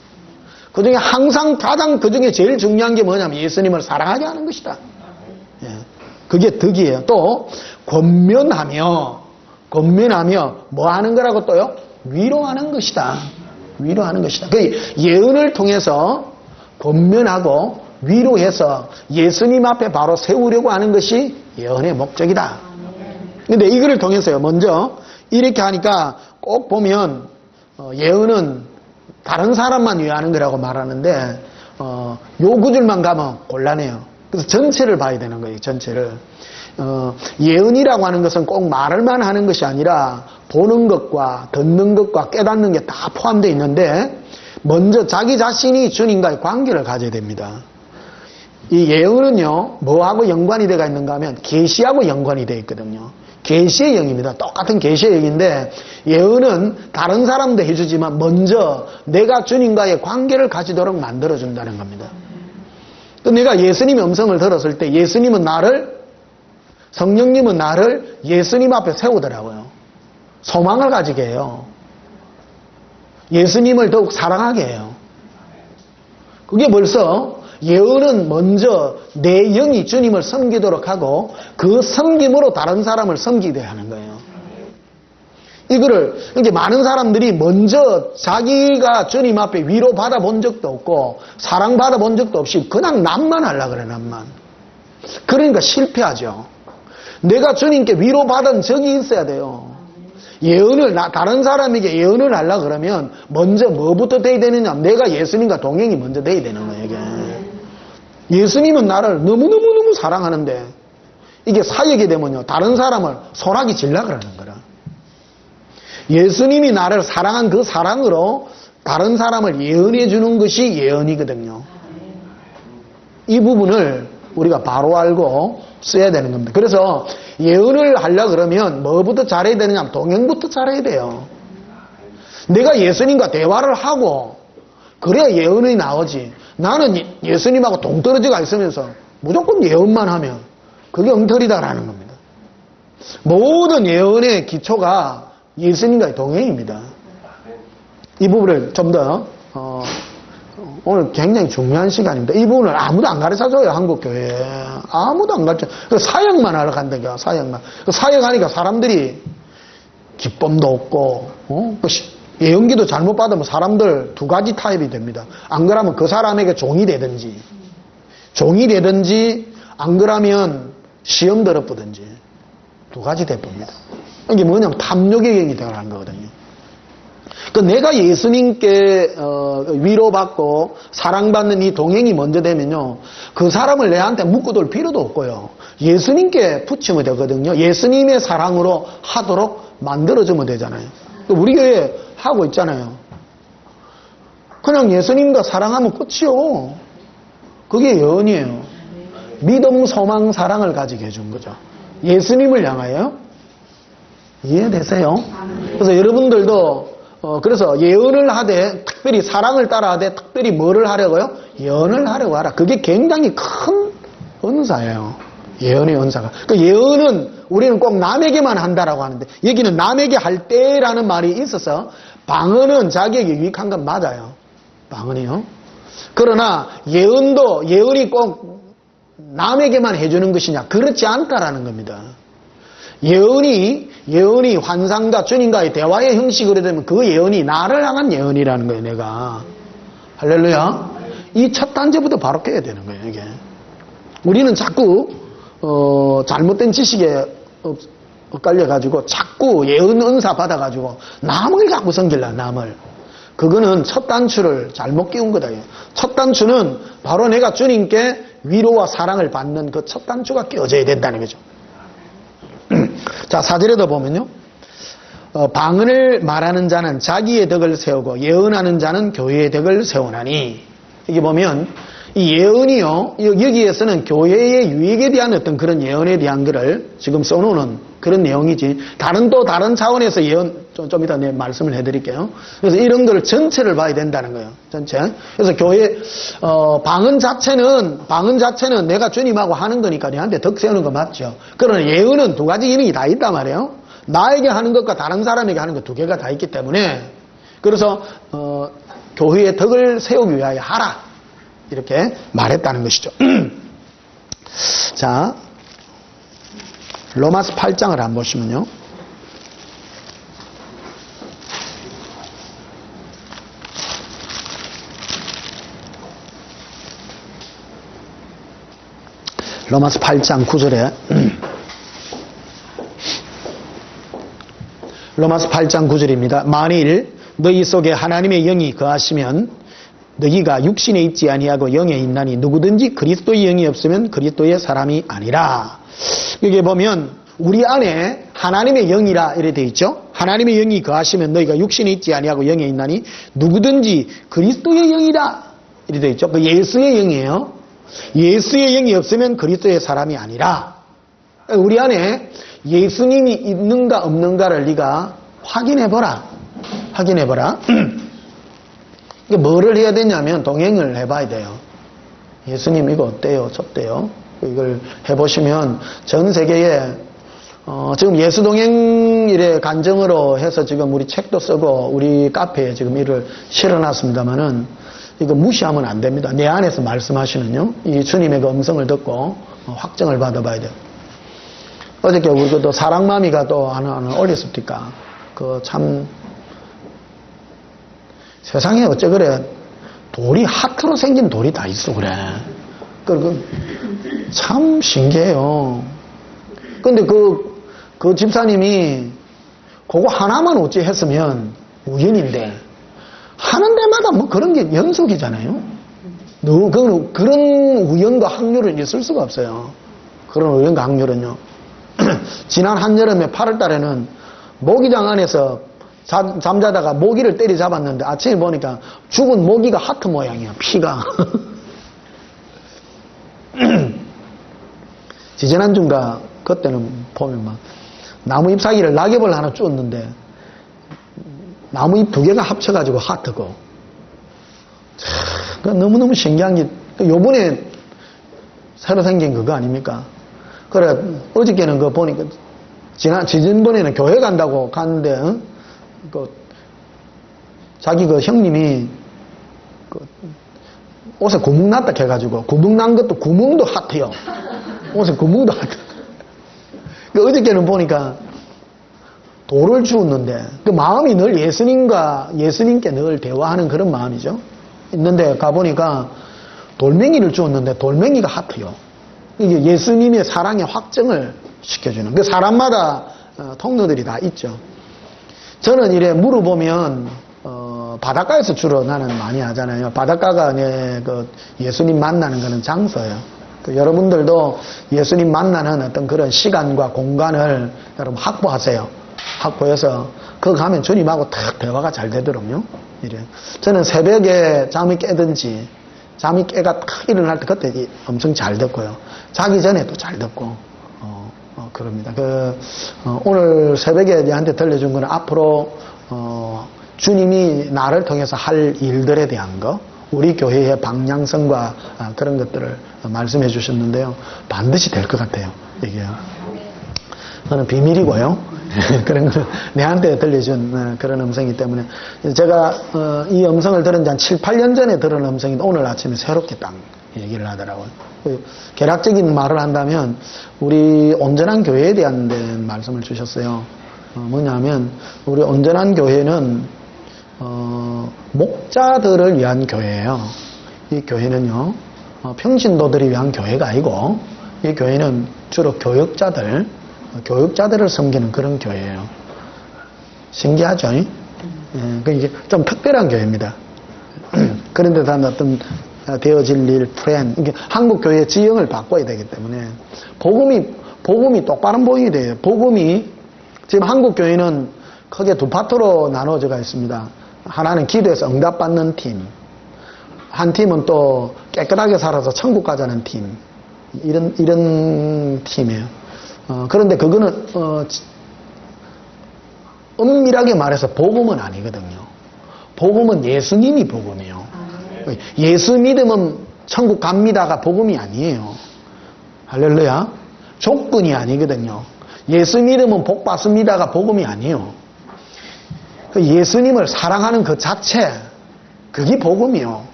그 중에 항상 가장 그 중에 제일 중요한 게 뭐냐면 예수님을 사랑하게 하는 것이다. 예. 그게 덕이에요. 또 권면하며 뭐 하는 거라고 또요? 위로하는 것이다. 위로하는 것이다. 그 예언을 통해서 권면하고 위로해서 예수님 앞에 바로 세우려고 하는 것이 예언의 목적이다. 근데 이거를 통해서요. 먼저 이렇게 하니까 꼭 보면 예언은 다른 사람만 위하는 거라고 말하는데 요 구절만 가면 곤란해요. 그래서 전체를 봐야 되는 거예요. 전체를. 예언이라고 하는 것은 꼭 말을만 하는 것이 아니라 보는 것과 듣는 것과 깨닫는 게 다 포함되어 있는데 먼저 자기 자신이 주님과의 관계를 가져야 됩니다. 이 예언은요. 뭐하고 연관이 되어 있는가 하면 계시하고 연관이 되어 있거든요. 계시의 영입니다. 똑같은 계시의 영인데 예언은 다른 사람도 해주지만 먼저 내가 주님과의 관계를 가지도록 만들어준다는 겁니다. 또 내가 예수님의 음성을 들었을 때 성령님은 나를 예수님 앞에 세우더라고요. 소망을 가지게 해요. 예수님을 더욱 사랑하게 해요. 그게 벌써 예언은 먼저 내 영이 주님을 섬기도록 하고 그 섬김으로 다른 사람을 섬기게 하는 거예요. 이거를 이제 많은 사람들이 먼저 자기가 주님 앞에 위로받아 본 적도 없고 사랑받아 본 적도 없이 그냥 남만 하려고 그래. 남만. 그러니까 실패하죠. 내가 주님께 위로받은 적이 있어야 돼요. 다른 사람에게 예언을 하려고 그러면 먼저 뭐부터 돼야 되느냐? 내가 예수님과 동행이 먼저 돼야 되는 거예요. 이게. 예수님은 나를 너무너무 사랑하는데 이게 사역이 되면요. 다른 사람을 소나기 질라 그러는 거라. 예수님이 나를 사랑한 그 사랑으로 다른 사람을 예언해 주는 것이 예언이거든요. 이 부분을 우리가 바로 알고 써야 되는 겁니다. 그래서 예언을 하려고 그러면 뭐부터 잘해야 되느냐 하면 동행부터 잘해야 돼요. 내가 예수님과 대화를 하고 그래야 예언이 나오지. 나는 예수님하고 동떨어져가 있으면서 무조건 예언만 하면 그게 엉터리다라는 겁니다. 모든 예언의 기초가 예수님과의 동행입니다. 이 부분을 좀 더 오늘 굉장히 중요한 시간입니다. 이 부분을 아무도 안 가르쳐줘요. 한국교회에. 아무도 안 가르쳐. 사역만 하러 간다니까. 사역만. 사역하니까 사람들이 기쁨도 없고 예언기도 잘못 받으면 사람들 두 가지 타입이 됩니다. 안 그러면 그 사람에게 종이 되든지 안 그러면 시험 들어보든지 두 가지 돼봅니다. 이게 뭐냐면 탐욕의 영이 되어가는 거거든요. 그 내가 예수님께 위로받고 사랑받는 이 동행이 먼저 되면요, 그 사람을 내한테 묶어둘 필요도 없고요, 예수님께 붙이면 되거든요. 예수님의 사랑으로 하도록 만들어주면 되잖아요. 우리 교회 하고 있잖아요. 그냥 예수님과 사랑하면 끝이요. 그게 예언이에요. 믿음, 소망, 사랑을 가지게 해준 거죠. 예수님을 향하여. 이해되세요? 그래서 여러분들도 그래서 예언을 하되 특별히 사랑을 따라 하되 특별히 뭐를 하려고요? 예언을 하려고 하라. 그게 굉장히 큰 은사예요. 예언의 은사가. 그 예언은 우리는 꼭 남에게만 한다라고 하는데 여기는 남에게 할 때라는 말이 있어서 방언은 자기에게 유익한 건 맞아요. 방언이요. 그러나 예언이 꼭 남에게만 해주는 것이냐? 그렇지 않다라는 겁니다. 예언이 환상과 주님과의 대화의 형식으로 되면 그 예언이 나를 향한 예언이라는 거예요, 내가. 할렐루야. 이 첫 단계부터 바로 깨야 되는 거예요, 이게. 우리는 자꾸, 잘못된 지식에 엇갈려가지고 자꾸 예언 은사 받아가지고 남을 자꾸 섬길라, 남을. 그거는 첫 단추를 잘못 끼운 거다. 첫 단추는 바로 내가 주님께 위로와 사랑을 받는 그 첫 단추가 끼워져야 된다는 거죠. 자, 4절에도 보면요. 방언을 말하는 자는 자기의 덕을 세우고 예언하는 자는 교회의 덕을 세우나니. 이게 보면 이 예언이요, 여기에서는 교회의 유익에 대한 어떤 그런 예언에 대한 거를 지금 써놓는 그런 내용이지, 다른 차원에서 예언 좀 이따 내 말씀을 해드릴게요. 그래서 이런 걸 전체를 봐야 된다는 거예요. 전체. 그래서 교회 방언 자체는 내가 주님하고 하는 거니까 내한테 덕 세우는 거 맞죠. 그러나 예언은 두 가지 기능이 다 있단 말이에요. 나에게 하는 것과 다른 사람에게 하는 것 두 개가 다 있기 때문에, 그래서 교회의 덕을 세우기 위하여 하라, 이렇게 말했다는 것이죠. 자, 로마서 8장을 한번 보시면요. 로마서 8장 9절에 로마서 8장 9절입니다. 만일 너희 속에 하나님의 영이 거하시면 너희가 육신에 있지 아니하고 영에 있나니 누구든지 그리스도의 영이 없으면 그리스도의 사람이 아니라. 여기 보면 우리 안에 하나님의 영이라 이렇게 되어 있죠. 하나님의 영이 거하시면 너희가 육신에 있지 아니하고 영에 있나니 누구든지 그리스도의 영이라 이렇게 되어 있죠. 그 예수의 영이에요. 예수의 영이 없으면 그리스도의 사람이 아니라. 우리 안에 예수님이 있는가 없는가를 네가 확인해보라. 뭐를 해야 되냐면 동행을 해봐야 돼요. 예수님 이거 어때요? 저때요? 이걸 해보시면 전 세계에 지금 예수동행일의 간증으로 해서 지금 우리 책도 쓰고 우리 카페에 지금 이를 실어놨습니다만은 이거 무시하면 안 됩니다. 내 안에서 말씀하시는요, 이 주님의 그 음성을 듣고 확정을 받아봐야 돼요. 어저께 우리 또 사랑마미가 또 하나 올렸습니까? 그 참 세상에 어째 그래, 돌이 하트로 생긴 돌이 다 있어 그래. 참 신기해요. 근데 그 집사님이 그거 하나만 어찌 했으면 우연인데 하는 데마다 뭐 그런 게 연속이잖아요. 그런 우연과 확률은 있을 수가 없어요. 그런 우연과 확률은요. 지난 한여름에 8월 달에는 모기장 안에서 잠자다가 모기를 때리 잡았는데 아침에 보니까 죽은 모기가 하트 모양이야, 피가. 지지난주인가 그때는 보면 막 나무 잎사귀를 낙엽을 하나 쫓는데 나무 잎 2개가 합쳐가지고 하트고. 그 너무너무 신기한 게 요번에 새로 생긴 그거 아닙니까? 그래 어저께는 그거 보니까 지난번에는 교회 간다고 갔는데 그 자기 그 형님이 그 옷에 구멍 났다 해가지고 구멍 난 것도 구멍도 하트요. 옷에 구멍도 하트. 그 어저께는 보니까 돌을 주었는데 그 마음이 늘 예수님께 늘 대화하는 그런 마음이죠. 있는데 가보니까 돌멩이를 주었는데 돌멩이가 하트요. 이게 예수님의 사랑의 확증을 시켜주는. 그 사람마다 통로들이 다 있죠. 저는 이래 물어보면 바닷가에서 주로 나는 많이 하잖아요. 바닷가가 그 예수님 만나는 그런 장소예요. 여러분들도 예수님 만나는 어떤 그런 시간과 공간을 여러분 확보하세요. 확보해서 거기 가면 주님하고 탁 대화가 잘 되더라고요. 이래. 저는 새벽에 잠이 깨든지 잠이 깨가 탁 일어날 때 그때 엄청 잘 듣고요. 자기 전에도 잘 듣고 그럽니다. 오늘 새벽에 내한테 들려준 거는 앞으로 주님이 나를 통해서 할 일들에 대한 거, 우리 교회의 방향성과 그런 것들을 말씀해 주셨는데요. 반드시 될 것 같아요. 이게 그건 비밀이고요. 그런 거 내한테 들려준 그런 음성이기 때문에 제가 이 음성을 들은 지 한 7, 8년 전에 들은 음성인데 오늘 아침에 새롭게 딱 얘기를 하더라고요. 개략적인 말을 한다면 우리 온전한 교회에 대한 말씀을 주셨어요. 뭐냐면 우리 온전한 교회는 목자들을 위한 교회예요. 이 교회는요 평신도들을 위한 교회가 아니고 이 교회는 주로 교육자들을 섬기는 그런 교회예요. 신기하죠? 이게 좀 특별한 교회입니다. 그런데 다 어떤 되어질 일, 이게 한국 교회의 지형을 바꿔야 되기 때문에 복음이 똑바로 보이게 돼요. 복음이 지금 한국 교회는 크게 2파트로 나눠져가 있습니다. 하나는 기도해서 응답받는 팀, 한 팀은 또 깨끗하게 살아서 천국 가자는 팀, 이런 팀이에요. 그런데 그거는 엄밀하게 말해서 복음은 아니거든요. 복음은 예수님이 복음이에요. 예수 믿으면 천국 갑니다가 복음이 아니에요. 할렐루야. 조건이 아니거든요. 예수 믿으면 복 받습니다가 복음이 아니에요. 예수님을 사랑하는 그 자체, 그게 복음이요.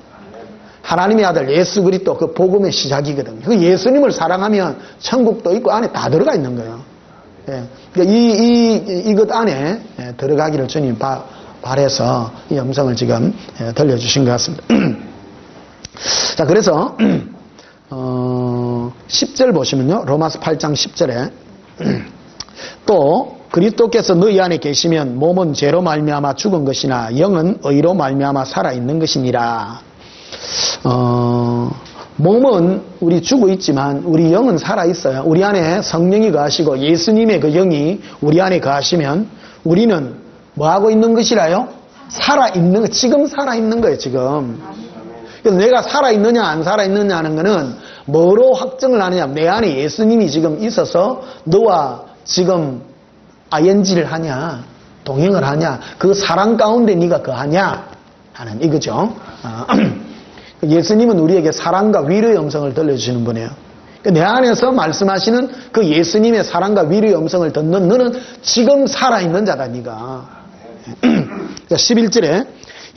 하나님의 아들 예수 그리스도 그 복음의 시작이거든요. 그 예수님을 사랑하면 천국도 있고 안에 다 들어가 있는 거예요. 예. 그러니까 이것 안에 들어가기를 주님 바래서 이 음성을 지금 들려주신 것 같습니다. 자, 그래서 10절 보시면요. 로마서 8장 10절에 또 그리스도께서 너희 안에 계시면 몸은 죄로 말미암아 죽은 것이나 영은 의로 말미암아 살아있는 것이니라. 몸은 우리 죽어 있지만 우리 영은 살아있어요. 우리 안에 성령이 거하시고 예수님의 그 영이 우리 안에 거하시면 우리는 뭐하고 있는 것이라요? 살아있는 거, 지금 살아있는 거예요, 지금. 그래서 내가 살아있느냐 안 살아있느냐 하는 거는 뭐로 확정을 하느냐. 내 안에 예수님이 지금 있어서 너와 지금 ING를 하냐, 동행을 하냐, 그 사랑 가운데 네가 거하냐 하는 이거죠. 예수님은 우리에게 사랑과 위로의 음성을 들려주시는 분이에요. 내 안에서 말씀하시는 그 예수님의 사랑과 위로의 음성을 듣는 너는 지금 살아있는 자다, 네가. 11절에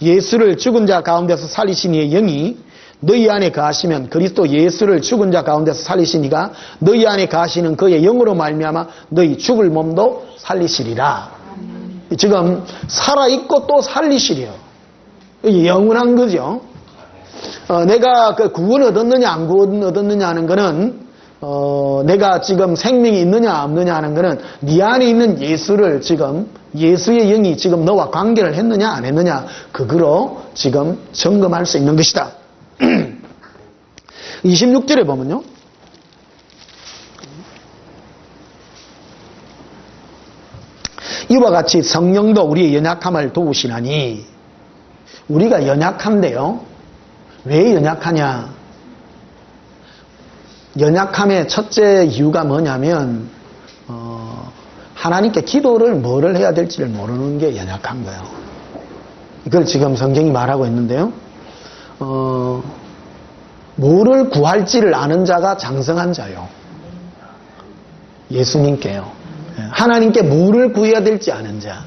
예수를 죽은 자 가운데서 살리신 이의 영이 너희 안에 거하시면 그리스도 예수를 죽은 자 가운데서 살리신 이가 너희 안에 거하시는 그의 영으로 말미암아 너희 죽을 몸도 살리시리라. 지금 살아있고 또 살리시리요. 영원한 거죠. 내가 그 구원 얻었느냐 안 구원 얻었느냐 하는 거는 내가 지금 생명이 있느냐 없느냐 하는 거는 네 안에 있는 예수를 지금 예수의 영이 지금 너와 관계를 했느냐 안 했느냐 그거로 지금 점검할 수 있는 것이다. 26절에 보면요. 이와 같이 성령도 우리의 연약함을 도우시나니. 우리가 연약한데요. 왜 연약하냐? 연약함의 첫째 이유가 뭐냐면 하나님께 기도를 뭐를 해야 될지를 모르는 게 연약한 거예요. 이걸 지금 성경이 말하고 있는데요. 뭐를 구할지를 아는 자가 장성한 자요. 예수님께요. 하나님께 뭐를 구해야 될지 아는 자.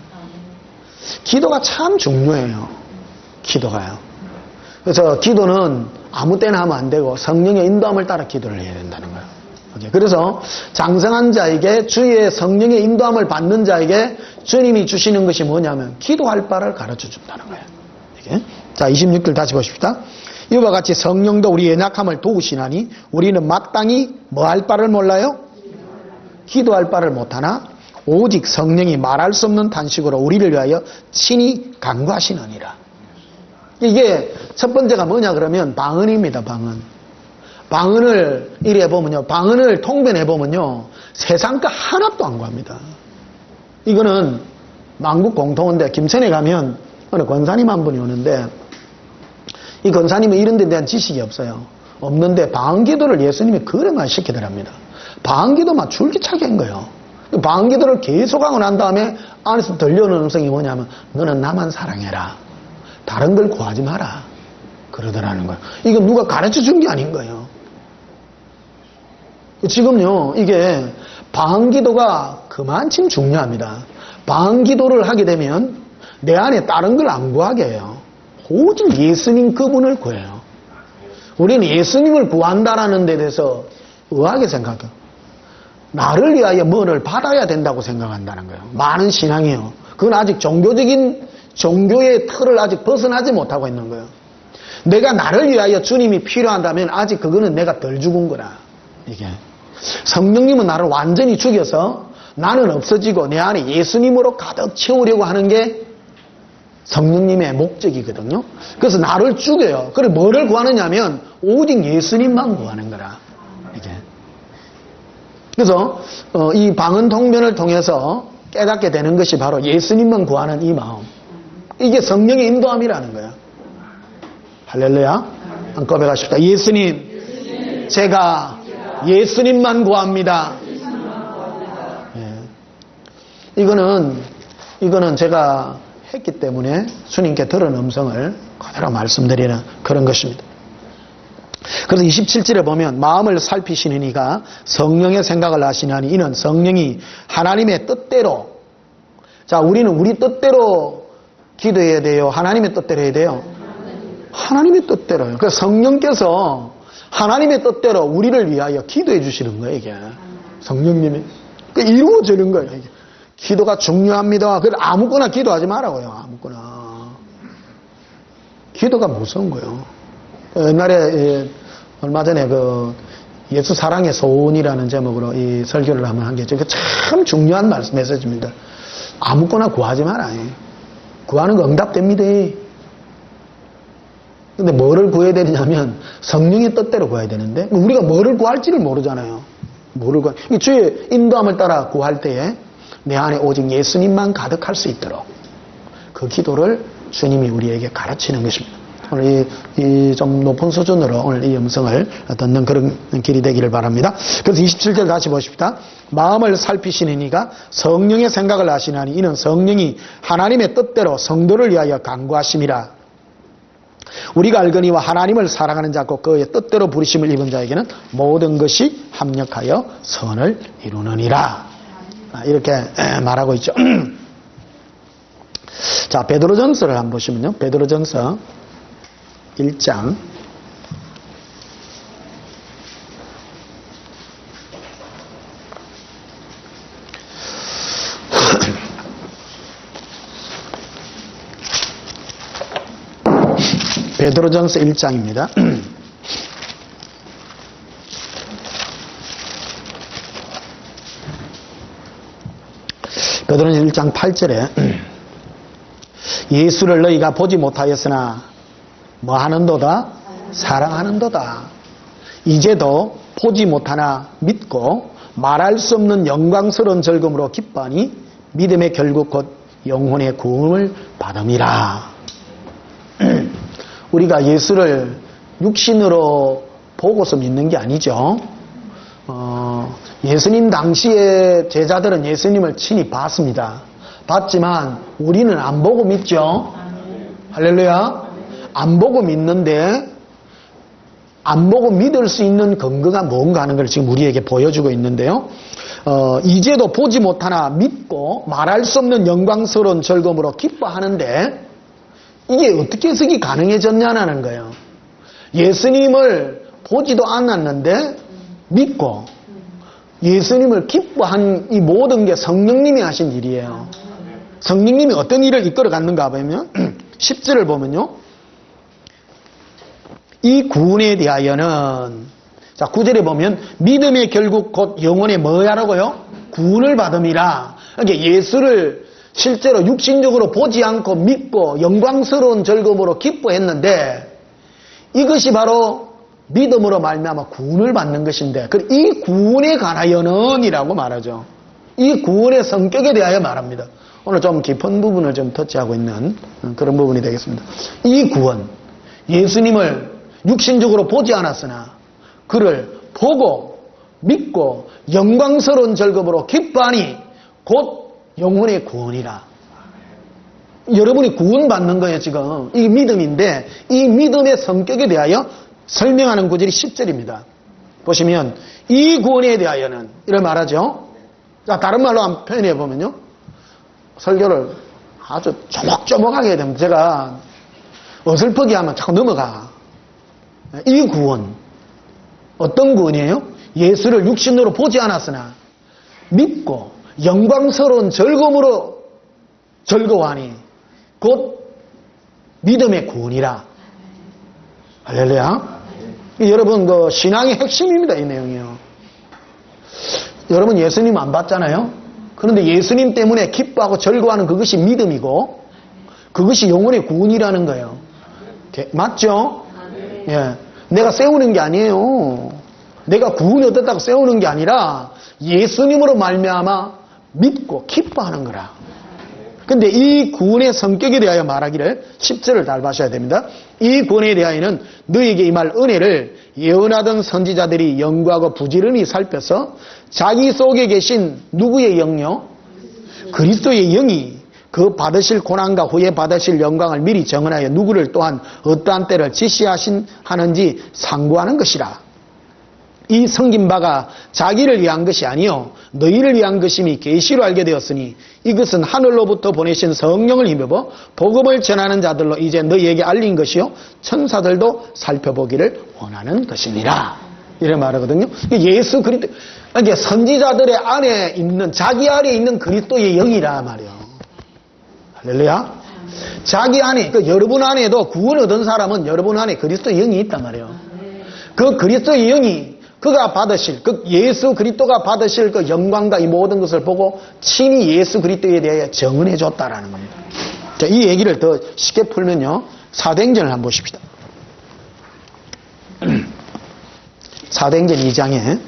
기도가 참 중요해요. 기도가요. 그래서 기도는 아무 때나 하면 안 되고 성령의 인도함을 따라 기도를 해야 된다는 거예요. 그래서 장성한 자에게, 주의 성령의 인도함을 받는 자에게 주님이 주시는 것이 뭐냐면 기도할 바를 가르쳐 준다는 거예요. 이게. 자, 26절 다시 보십시다. 이와 같이 성령도 우리 연약함을 도우시나니 우리는 마땅히 뭐 할 바를 몰라요? 기도할 바를 못하나 오직 성령이 말할 수 없는 탄식으로 우리를 위하여 친히 간구하시느니라. 이게 첫 번째가 뭐냐 그러면 방언입니다. 방언을 이래 보면요, 방언을 통변해 보면요, 세상 거 하나도 안 구합니다. 이거는 만국 공통인데, 김천에 가면 어느 권사님 한 분이 오는데, 이 권사님은 이런 데 대한 지식이 없어요. 없는데 방언기도를 예수님이 그래만 시키더랍니다. 방언기도만 줄기차게 한 거예요. 방언기도를 계속하고 난 다음에 안에서 들려오는 음성이 뭐냐면 너는 나만 사랑해라. 다른 걸 구하지 마라. 그러더라는 거예요. 이거 누가 가르쳐 준 게 아닌 거예요. 지금요, 이게 방언기도가 그만큼 중요합니다. 방언기도를 하게 되면 내 안에 다른 걸 안 구하게 해요. 오직 예수님 그분을 구해요. 우리는 예수님을 구한다라는 데 대해서 의아하게 생각해요. 나를 위하여 뭐를 받아야 된다고 생각한다는 거예요. 많은 신앙이요. 그건 아직 종교의 틀을 아직 벗어나지 못하고 있는 거예요. 내가 나를 위하여 주님이 필요한다면 아직 그거는 내가 덜 죽은 거라. 이게. 성령님은 나를 완전히 죽여서 나는 없어지고 내 안에 예수님으로 가득 채우려고 하는 게 성령님의 목적이거든요. 그래서 나를 죽여요. 그래 뭐를 구하느냐 하면 오직 예수님만 구하는 거라. 이게. 그래서 이 방언 통변을 통해서 깨닫게 되는 것이 바로 예수님만 구하는 이 마음. 이게 성령의 인도함이라는 거예요. 할렐루야. 한번 고백하십시다. 예수님, 제가 예수님만 구합니다. 예. 이거는 제가 했기 때문에 주님께 들은 음성을 그대로 말씀드리는 그런 것입니다. 그래서 27절에 보면 마음을 살피시는 이가 성령의 생각을 하시나니 이는 성령이 하나님의 뜻대로. 자, 우리는 우리 뜻대로 기도해야 돼요? 하나님의 뜻대로 해야 돼요? 하나님의 뜻대로요. 그래서 성령께서 하나님의 뜻대로 우리를 위하여 기도해 주시는 거예요, 이게. 성령님이. 이루어지는 거예요, 이게. 기도가 중요합니다. 그래서 아무거나 기도하지 말라고요, 아무거나. 기도가 무서운 거예요. 옛날에, 얼마 전에 예수 사랑의 소원이라는 제목으로 이 설교를 한번 한 게 있죠. 참 중요한 메시지입니다. 아무거나 구하지 마라. 구하는 거 응답됩니다. 근데 뭐를 구해야 되냐면 성령의 뜻대로 구해야 되는데 우리가 뭐를 구할지를 모르잖아요. 주의 인도함을 따라 구할 때에 내 안에 오직 예수님만 가득할 수 있도록 그 기도를 주님이 우리에게 가르치는 것입니다. 오늘 이 좀 높은 수준으로 오늘 이 음성을 듣는 그런 길이 되기를 바랍니다. 그래서 27절 다시 보십시다. 마음을 살피시는 이가 성령의 생각을 하시나니 이는 성령이 하나님의 뜻대로 성도를 위하여 간구하심이라. 우리가 알거니와 하나님을 사랑하는 자 곧 그의 뜻대로 부르심을 입은 자에게는 모든 것이 합력하여 선을 이루느니라. 이렇게 말하고 있죠. 자, 베드로전서를 한번 보시면요. 베드로전서 1장 베드로전서 1장입니다. 베드로전서 1장 8절에 예수를 너희가 보지 못하였으나 뭐 하는도다? 사랑하는도다. 이제도 보지 못하나 믿고 말할 수 없는 영광스러운 즐거움으로 기뻐하니 믿음의 결국 곧 영혼의 구원을 받음이라. 우리가 예수를 육신으로 보고서 믿는 게 아니죠. 예수님 당시에 제자들은 예수님을 친히 봤습니다. 봤지만 우리는 안 보고 믿죠. 할렐루야. 안 보고 믿는데 안 보고 믿을 수 있는 근거가 뭔가 하는 걸 지금 우리에게 보여주고 있는데요. 이제도 보지 못하나 믿고 말할 수 없는 영광스러운 즐거움으로 기뻐하는데 이게 어떻게 해석이 가능해졌냐는 거예요. 예수님을 보지도 않았는데 믿고 예수님을 기뻐한 이 모든 게 성령님이 하신 일이에요. 성령님이 어떤 일을 이끌어 갔는가 보면 10절을 보면요. 이 구원에 대하여는 자 9절에 보면 믿음의 결국 곧 영혼의 뭐야라고요? 구원을 받음이라. 그러니까 예수를 실제로 육신적으로 보지 않고 믿고 영광스러운 즐거움으로 기뻐했는데 이것이 바로 믿음으로 말미암아 구원을 받는 것인데 이 구원에 관하여는 이라고 말하죠. 이 구원의 성격에 대하여 말합니다. 오늘 좀 깊은 부분을 좀 터치하고 있는 그런 부분이 되겠습니다. 이 구원, 예수님을 육신적으로 보지 않았으나 그를 보고 믿고 영광스러운 즐거움으로 기뻐하니 곧 영혼의 구원이라. 여러분이 구원받는 거예요 지금. 이 믿음인데 이 믿음의 성격에 대하여 설명하는 구절이 10절입니다. 보시면 이 구원에 대하여는 이런 말하죠. 자, 다른 말로 한번 표현해 보면요. 설교를 아주 조목조목하게 해야 됩니다. 제가 어설프게 하면 자꾸 넘어가. 이 구원 어떤 구원이에요? 예수를 육신으로 보지 않았으나 믿고 영광스러운 즐거움으로 즐거워하니 곧 믿음의 구원이라. 할렐루야. 여러분 그 신앙의 핵심입니다. 이 내용이요. 여러분 예수님 안 봤잖아요. 그런데 예수님 때문에 기뻐하고 즐거워하는 그것이 믿음이고 그것이 영혼의 구원이라는 거예요. 맞죠? 예. 내가 세우는 게 아니에요. 내가 구원이 얻었다고 세우는 게 아니라 예수님으로 말미암아 믿고 기뻐하는 거라. 근데 이 구원의 성격에 대하여 말하기를 10절을 잘 봐셔야 됩니다. 이 구원에 대하여는 너에게 임할 은혜를 예언하던 선지자들이 연구하고 부지런히 살펴서 자기 속에 계신 누구의 영요? 그리스도의 영이 그 받으실 고난과 후에 받으실 영광을 미리 정언하여 누구를 또한 어떠한 때를 지시하는지 상고하는 것이라. 이 섬긴 바가 자기를 위한 것이 아니요 너희를 위한 것임이 계시로 알게 되었으니 이것은 하늘로부터 보내신 성령을 힘입어 복음을 전하는 자들로 이제 너희에게 알린 것이요 천사들도 살펴보기를 원하는 것이니라. 이런 말하거든요. 예수 그리스도, 그러니까 선지자들의 안에 있는 자기 안에 있는 그리스도의 영이라 말이에요. 할렐루야. 자기 안에 여러분 안에도 구원 얻은 사람은 여러분 안에 그리스도의 영이 있단 말이에요. 그 그리스도의 영이 그가 받으실, 그 예수 그리스도가 받으실 그 영광과 이 모든 것을 보고 친히 예수 그리스도에 대해 정언해 줬다라는 겁니다. 자, 이 얘기를 더 쉽게 풀면요. 사도행전을 한번 보십시다. 사도행전 2장에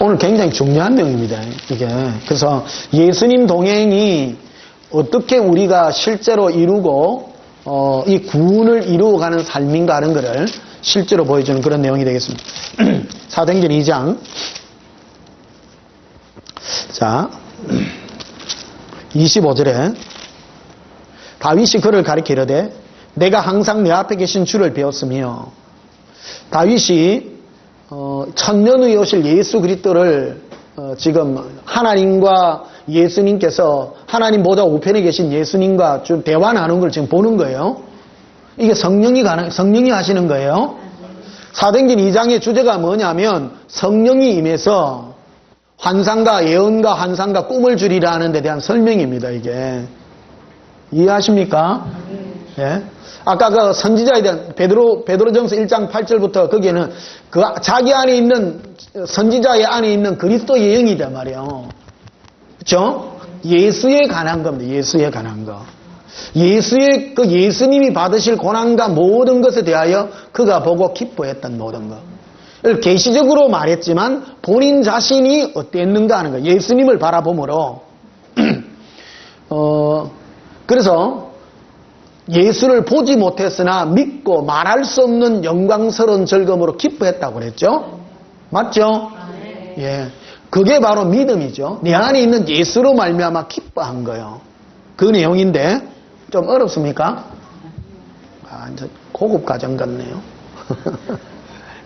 오늘 굉장히 중요한 내용입니다. 이게. 그래서 예수님 동행이 어떻게 우리가 실제로 이루고 이 구원을 이루어가는 삶인가 하는 것을 실제로 보여주는 그런 내용이 되겠습니다. 사도행전 2장 자 25절에 다윗이 그를 가리켜 이르되 내가 항상 내 앞에 계신 주를 배웠으며 다윗이 천년 후에 오실 예수 그리스도를 지금 하나님과 예수님께서 하나님 보좌 우편에 계신 예수님과 좀 대화 나누는 걸 지금 보는 거예요. 이게 성령이 하시는 거예요. 사도행전 2장의 주제가 뭐냐면 성령이 임해서 환상과 예언과 환상과 꿈을 주리라 하는 데 대한 설명입니다. 이게 이해하십니까? 예. 아까 그 선지자에 대한 베드로전서 1장 8절부터 거기에는 그 자기 안에 있는 선지자의 안에 있는 그리스도의 영이다 말이에요. 그렇죠? 예수에 관한 겁니다. 예수에 관한 거. 예수의 그 예수님이 받으실 고난과 모든 것에 대하여 그가 보고 기뻐했던 모든 것. 계시적으로 말했지만 본인 자신이 어땠는가 하는 거예요. 예수님을 바라보므로. 그래서 예수를 보지 못했으나 믿고 말할 수 없는 영광스러운 즐거움으로 기뻐했다고 그랬죠. 맞죠? 예, 그게 바로 믿음이죠. 내 안에 있는 예수로 말미암아 기뻐한 거예요. 그 내용인데 좀 어렵습니까? 완전 고급 과정 같네요.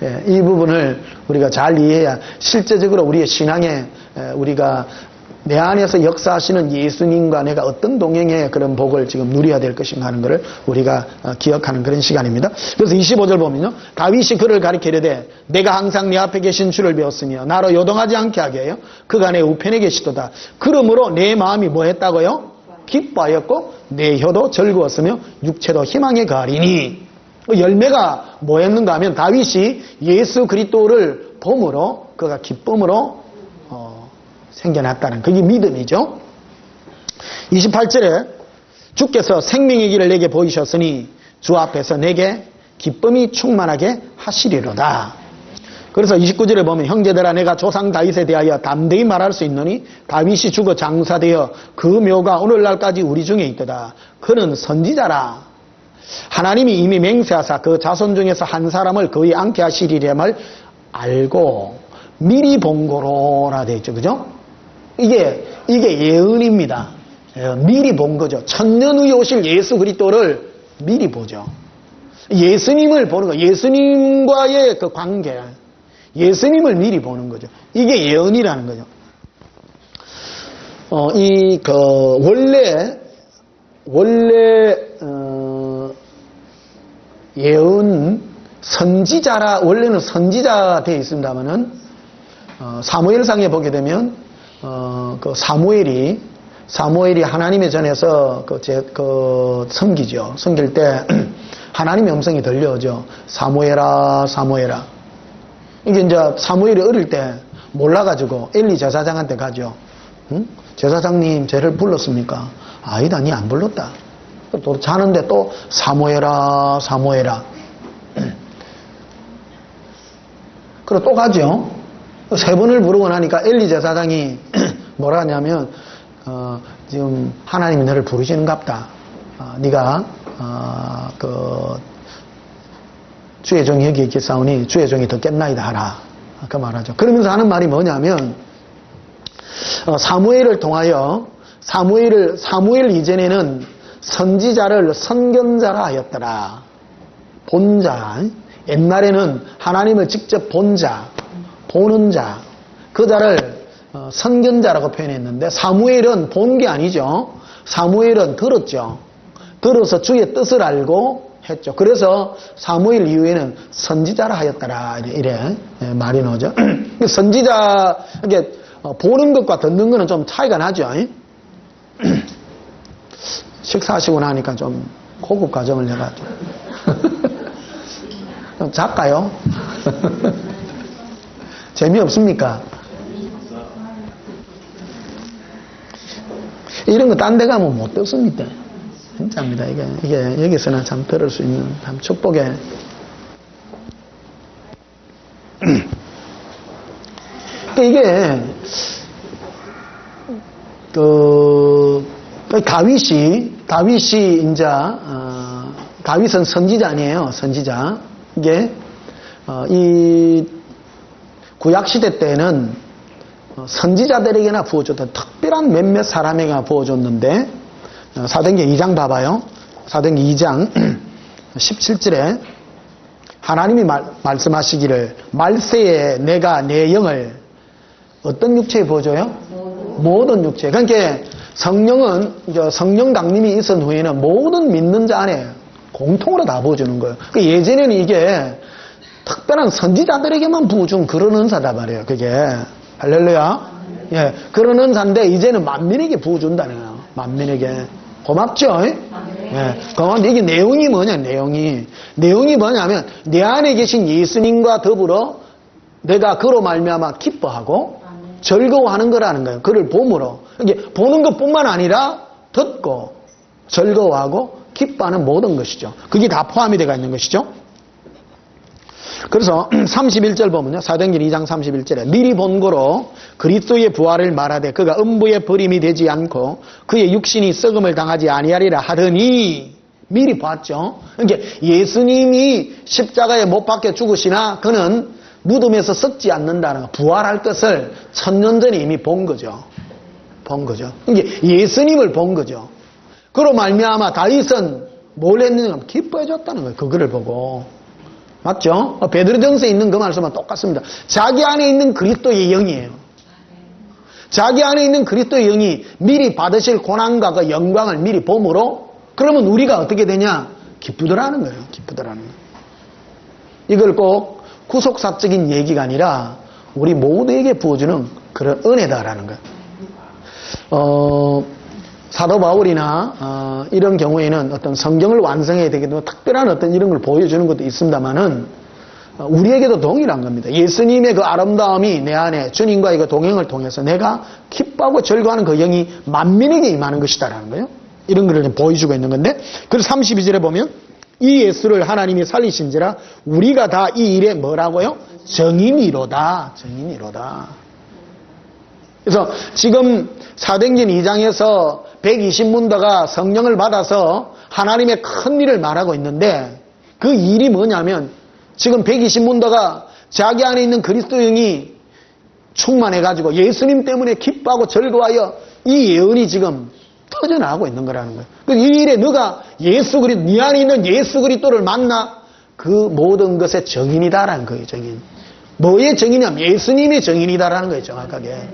예, 이 부분을 우리가 잘 이해해야 실제적으로 우리의 신앙에 우리가 내 안에서 역사하시는 예수님과 내가 어떤 동행의 그런 복을 지금 누려야 될 것인가 하는 것을 우리가 기억하는 그런 시간입니다. 그래서 25절 보면요. 다윗이 그를 가리키려되 내가 항상 네 앞에 계신 주를 배웠으며 나로 요동하지 않게 하게 해요. 그가 내 우편에 계시도다. 그러므로 내 마음이 뭐 했다고요? 기뻐하였고 내 혀도 즐거웠으며 육체도 희망에 가리니. 열매가 뭐였는가 하면 다윗이 예수 그리스도를 봄으로 그가 기쁨으로 생겨났다는 그게 믿음이죠. 28절에 주께서 생명의 길을 내게 보이셨으니 주 앞에서 내게 기쁨이 충만하게 하시리로다. 그래서 29절에 보면 형제들아 내가 조상 다윗에 대하여 담대히 말할 수 있노니 다윗이 죽어 장사되어 그 묘가 오늘날까지 우리 중에 있도다. 그는 선지자라. 하나님이 이미 맹세하사 그 자손 중에서 한 사람을 거의 않게 하시리됨을 알고 미리 본 거로라 되어 있죠. 그죠? 이게 예언입니다. 미리 본 거죠. 천년 후에 오실 예수 그리스도를 미리 보죠. 예수님을 보는 거, 예수님과의 그 관계, 예수님을 미리 보는 거죠. 이게 예언이라는 거죠. 원래 예언 선지자라 원래는 선지자 되어 있습니다만은 사무엘상에 보게 되면 그 사무엘이 하나님의 전에서 섬기죠. 섬길 때 하나님의 음성이 들려오죠. 사무엘아, 사무엘아. 이게 이제 사무엘이 어릴 때 몰라가지고 엘리 제사장한테 가죠. 응? 제사장님, 쟤를 불렀습니까? 아니다, 니 안 불렀다. 또 자는데 또 사무엘아, 사무엘아. 그리고 또 가죠. 3번을 부르고 나니까 엘리 제사장이 뭐라 하냐면 지금 하나님이 너를 부르시는갑다. 네가 주의 종이 여기 있겠사오니 주의 종이 더 깼나이다 하라. 그 말하죠. 그러면서 하는 말이 뭐냐면 사무엘을 통하여 사무엘 이전에는 선지자를 선견자라 하였더라. 본자. 옛날에는 하나님을 직접 본 자, 보는 자, 그 자를 선견자라고 표현했는데 사무엘은 본 게 아니죠. 사무엘은 들었죠. 들어서 주의 뜻을 알고 했죠. 그래서 사무엘 이후에는 선지자라 하였더라. 이래 말이 나오죠. 선지자, 이게 보는 것과 듣는 것은 좀 차이가 나죠. 식사하시고 나니까 좀 고급 과정을 내가 좀 작가요? 재미없습니까? 이런 거 딴 데 가면 못 듣습니다. 진짜입니다. 이게 여기서는 참 들을 수 있는 참 축복의 이게 다윗이 이제 다윗은 선지자 아니에요. 선지자. 이게 이 구약 시대 때는 선지자들에게나 부어줬던 특별한 몇몇 사람에게나 부어줬는데 사도행전 2장 봐봐요. 사도행전 2장 17절에 하나님이 말씀하시기를 말세에 내가 내 영을 어떤 육체에 부어줘요? 모든 육체. 그러니까 성령은 성령 강림이 있은 후에는 모든 믿는 자 안에 공통으로 다 부어주는 거예요. 예전에는 이게 특별한 선지자들에게만 부어준 그런 은사다 말이에요. 그게 할렐루야. 예, 그런 은사인데 이제는 만민에게 부어준다네요. 만민에게. 고맙죠? 예, 고맙는데 이게 내용이 뭐냐? 내용이 뭐냐면 내 안에 계신 예수님과 더불어 내가 그로 말미암아 기뻐하고 즐거워하는 거라는 거예요. 그를 봄으로. 이게 보는 것뿐만 아니라 듣고 즐거워하고 기뻐하는 모든 것이죠. 그게 다 포함이 되어 있는 것이죠. 그래서 31절 보면요. 사도행전 2장 31절에 미리 본 거로 그리스도의 부활을 말하되 그가 음부의 버림이 되지 않고 그의 육신이 썩음을 당하지 아니하리라 하더니 미리 봤죠. 그러니까 예수님이 십자가에 못 박혀 죽으시나 그는 무덤에서 썩지 않는다는 거, 부활할 것을 천년 전에 이미 본 거죠. 본 거죠. 그러니까 예수님을 본 거죠. 그로 말미암아 다윗은 뭘 했느냐 하면 기뻐해 줬다는 거예요. 그거를 보고. 맞죠? 베드로전서에 있는 그 말씀은 똑같습니다. 자기 안에 있는 그리스도의 영이에요. 자기 안에 있는 그리스도의 영이 미리 받으실 고난과 그 영광을 미리 봄으로 그러면 우리가 어떻게 되냐? 기쁘더라는 거예요. 기쁘더라는 거예요. 이걸 꼭 구속사적인 얘기가 아니라 우리 모두에게 부어주는 그런 은혜다라는 거예요. 사도 바울이나 이런 경우에는 어떤 성경을 완성해야 되기 때문에 특별한 어떤 이런 걸 보여주는 것도 있습니다만은 우리에게도 동일한 겁니다. 예수님의 그 아름다움이 내 안에 주님과의 그 동행을 통해서 내가 기뻐하고 즐거워하는 그 영이 만민에게 임하는 것이다라는 거예요. 이런 것을 좀 보여주고 있는 건데, 그래서 32절에 보면 이 예수를 하나님이 살리신지라 우리가 다 이 일에 뭐라고요? 정인이로다. 정인이로다. 그래서 지금 사도행전 2장에서 120문도가 성령을 받아서 하나님의 큰 일을 말하고 있는데 그 일이 뭐냐면 지금 120문도가 자기 안에 있는 그리스도 영이 충만해가지고 예수님 때문에 기뻐하고 즐거워하여 이 예언이 지금 터져나가고 있는 거라는 거예요. 이 일에 너가 예수 그리스도, 네 안에 있는 예수 그리스도를 만나 그 모든 것의 정인이다라는 거예요. 정인. 뭐의 정인이냐면 예수님의 정인이다라는 거예요. 정확하게.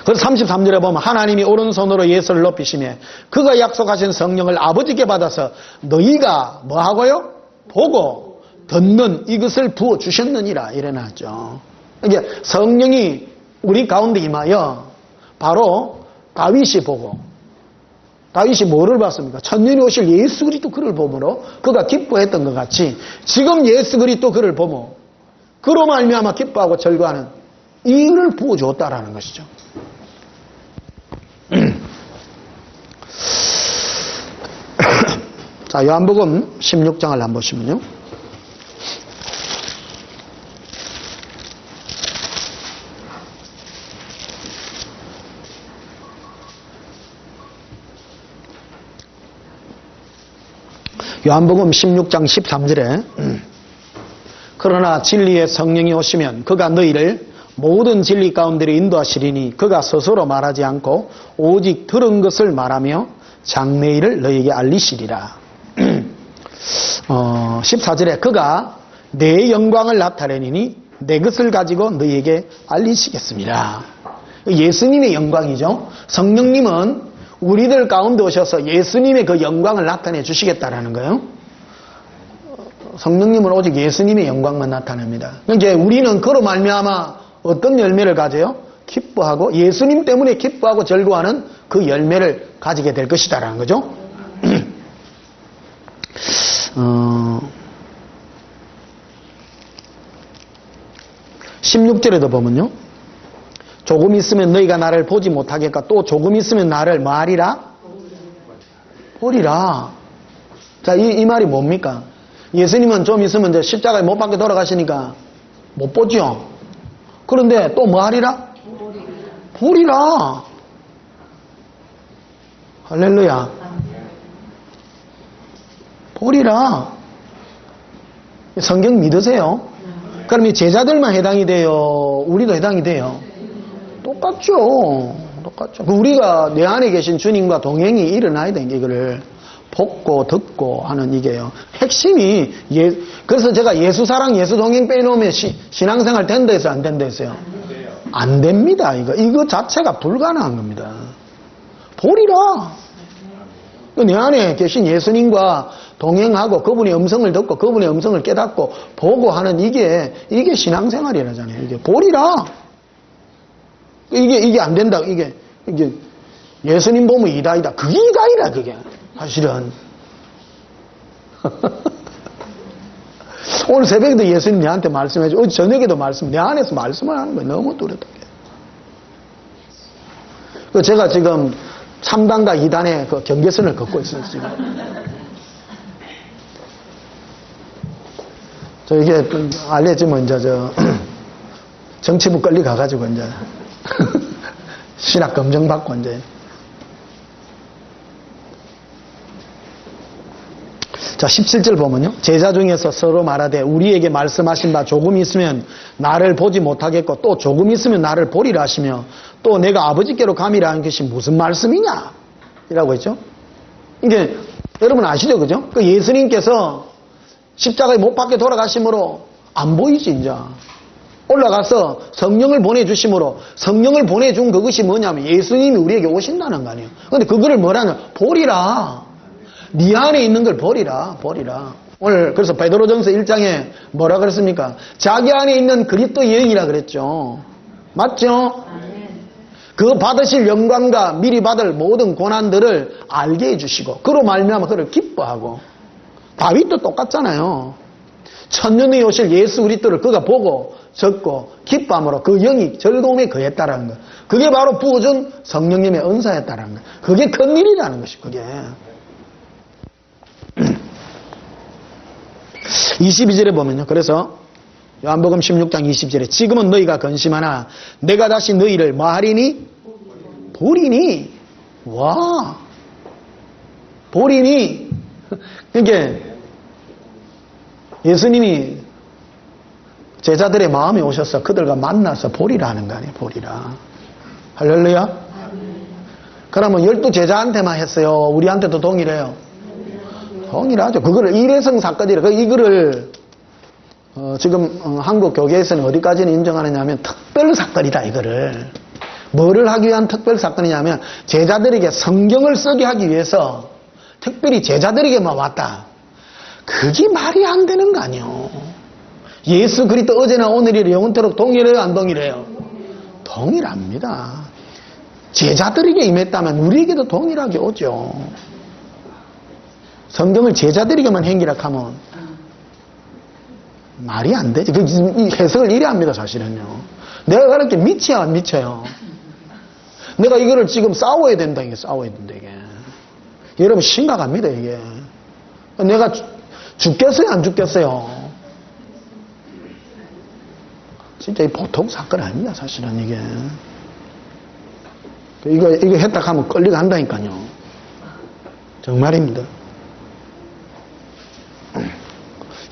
그래서 33절에 보면 하나님이 오른손으로 예수를 높이시며 그가 약속하신 성령을 아버지께 받아서 너희가 뭐하고요? 보고 듣는 이것을 부어주셨느니라 이래 놨죠. 그러니까 성령이 우리 가운데 임하여 바로 다윗이 보고, 다윗이 뭐를 봤습니까? 천년이 오실 예수 그리스도 그를 보므로 그가 기뻐했던 것 같이 지금 예수 그리스도 그를 보며 그로 말미암아 기뻐하고 즐거워하는 이를 부어주었다라는 것이죠. 자, 요한복음 16장을 한번 보시면요. 요한복음 16장 13절에 그러나 진리의 성령이 오시면 그가 너희를 모든 진리 가운데로 인도하시리니 그가 스스로 말하지 않고 오직 들은 것을 말하며 장래일을 너희에게 알리시리라. 14절에 그가 내 영광을 나타내니 내 것을 가지고 너희에게 알리시겠습니다. 예수님의 영광이죠. 성령님은 우리들 가운데 오셔서 예수님의 그 영광을 나타내 주시겠다라는 거예요. 성령님은 오직 예수님의 영광만 나타냅니다. 그러니까 우리는 그로 말미암아 어떤 열매를 가져요? 기뻐하고 예수님 때문에 기뻐하고 즐거워하는 그 열매를 가지게 될 것이다라는 거죠. 16절에도 보면요. 조금 있으면 너희가 나를 보지 못하겠고 또 조금 있으면 나를 뭐 하리라? 보리라. 자, 이 말이 뭡니까? 예수님은 좀 있으면 이제 십자가에 못 박혀 돌아가시니까 못 보죠. 그런데 또 뭐 하리라? 보리라. 할렐루야. 보리라. 성경 믿으세요? 그럼 이 제자들만 해당이 돼요? 우리도 해당이 돼요? 똑같죠. 똑같죠. 우리가 내 안에 계신 주님과 동행이 일어나야 되는 게 이거를 보고 듣고 하는 이게요. 핵심이 그래서 제가 예수 사랑 예수 동행 빼놓으면 신앙생활 된다 했어요? 안 된다 했어요? 안 됩니다. 이거 자체가 불가능한 겁니다. 보리라. 내 안에 계신 예수님과 동행하고 그분의 음성을 듣고 그분의 음성을 깨닫고 보고 하는 이게 신앙생활이라잖아요. 이게 보리라. 이게 안 된다. 이게 예수님 보면 이다이다. 그게 이다이라 그게. 사실은. 오늘 새벽에도 예수님 내한테 말씀해줘. 어제 저녁에도 내 안에서 말씀을 하는 거예요. 너무 뚜렷하게. 제가 지금 3단과 2단의 그 경계선을 걷고 있어요, 지금. 저 이게 알려지면 이제 정치부 끌리 가가지고 이제 신학 검증받고 이제. 자, 17절 보면요. 제자 중에서 서로 말하되 우리에게 말씀하신 바 조금 있으면 나를 보지 못하겠고 또 조금 있으면 나를 보리라 하시며 또 내가 아버지께로 감이라 하는 것이 무슨 말씀이냐? 이라고 했죠. 이게 여러분 아시죠? 그죠? 그 예수님께서 십자가에 못 박혀 돌아가심으로 안 보이지 이제. 올라가서 성령을 보내주심으로 성령을 보내준 그것이 뭐냐면 예수님이 우리에게 오신다는 거 아니에요. 근데 그거를 뭐라냐? 보리라. 네 안에 있는 걸 버리라. 오늘 그래서 베드로전서 1장에 뭐라 그랬습니까? 자기 안에 있는 그리스도의 영이라 그랬죠. 맞죠? 그 받으실 영광과 미리 받을 모든 고난들을 알게 해주시고 그로 말미암아 그를 기뻐하고. 다윗도 똑같잖아요. 천년에 오실 예수 그리스도를 그가 보고 적고 기뻐함으로 그 영이 즐거움에 거했다라는 것. 그게 바로 부어준 성령님의 은사였다라는 것. 그게 큰 일이라는 것이 그게. 22절에 보면요. 그래서 요한복음 16장 20절에 지금은 너희가 근심하나 내가 다시 너희를 뭐 하리니? 보리니. 와. 보리니. 그러니까 예수님이 제자들의 마음에 오셔서 그들과 만나서 보리라 하는 거 아니에요. 보리라. 할렐루야. 그러면 12제자한테만 했어요. 우리한테도 동일해요. 동일하죠. 그거를 일회성 사건이라. 이거를 지금 한국 교계에서는 어디까지는 인정하느냐 하면 특별 사건이다. 이거를 뭐를 하기 위한 특별 사건이냐면 제자들에게 성경을 쓰게 하기 위해서 특별히 제자들에게만 왔다. 그게 말이 안 되는 거 아니에요. 예수 그리스도 어제나 오늘이라 영원토록 동일해요? 안 동일해요? 동일합니다. 제자들에게 임했다면 우리에게도 동일하게 오죠. 성경을 제자들에게만 행기라 하면 말이 안 되지. 이 해석을 이래 합니다. 사실은요. 내가 그렇게 미쳐요? 안 미쳐요? 내가 이거를 지금 싸워야 된다. 이게 싸워야 된다. 이게. 여러분 심각합니다. 이게. 내가 죽겠어요? 안 죽겠어요? 진짜 이 보통 사건 아닙니다. 사실은 이게. 이거 했다 하면 끌려간다니까요. 정말입니다.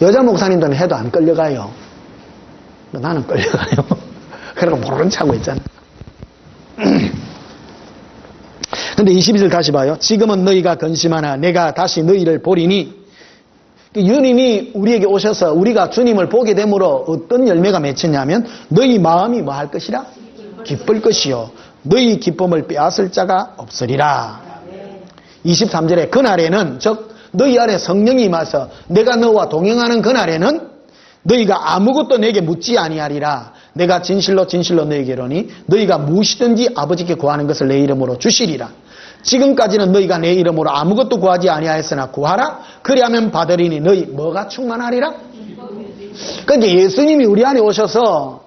여자 목사님들은 해도 안 끌려가요. 나는 끌려가요. 그러고 모르는 척하고 있잖아. 근데 22절 다시 봐요. 지금은 너희가 근심하나 내가 다시 너희를 보리니. 주님이 우리에게 오셔서 우리가 주님을 보게 되므로 어떤 열매가 맺혔냐면 너희 마음이 뭐 할 것이라? 기쁠 것이요. 너희 기쁨을 빼앗을 자가 없으리라. 23절에 그날에는 즉 너희 안에 성령이 임하서 내가 너와 동행하는 그날에는 너희가 아무것도 내게 묻지 아니하리라. 내가 진실로 너희에게 이르노니 너희가 무엇이든지 아버지께 구하는 것을 내 이름으로 주시리라. 지금까지는 너희가 내 이름으로 아무것도 구하지 아니하였으나 구하라. 그리하면 받으리니 너희 뭐가 충만하리라? 그러니까 예수님이 우리 안에 오셔서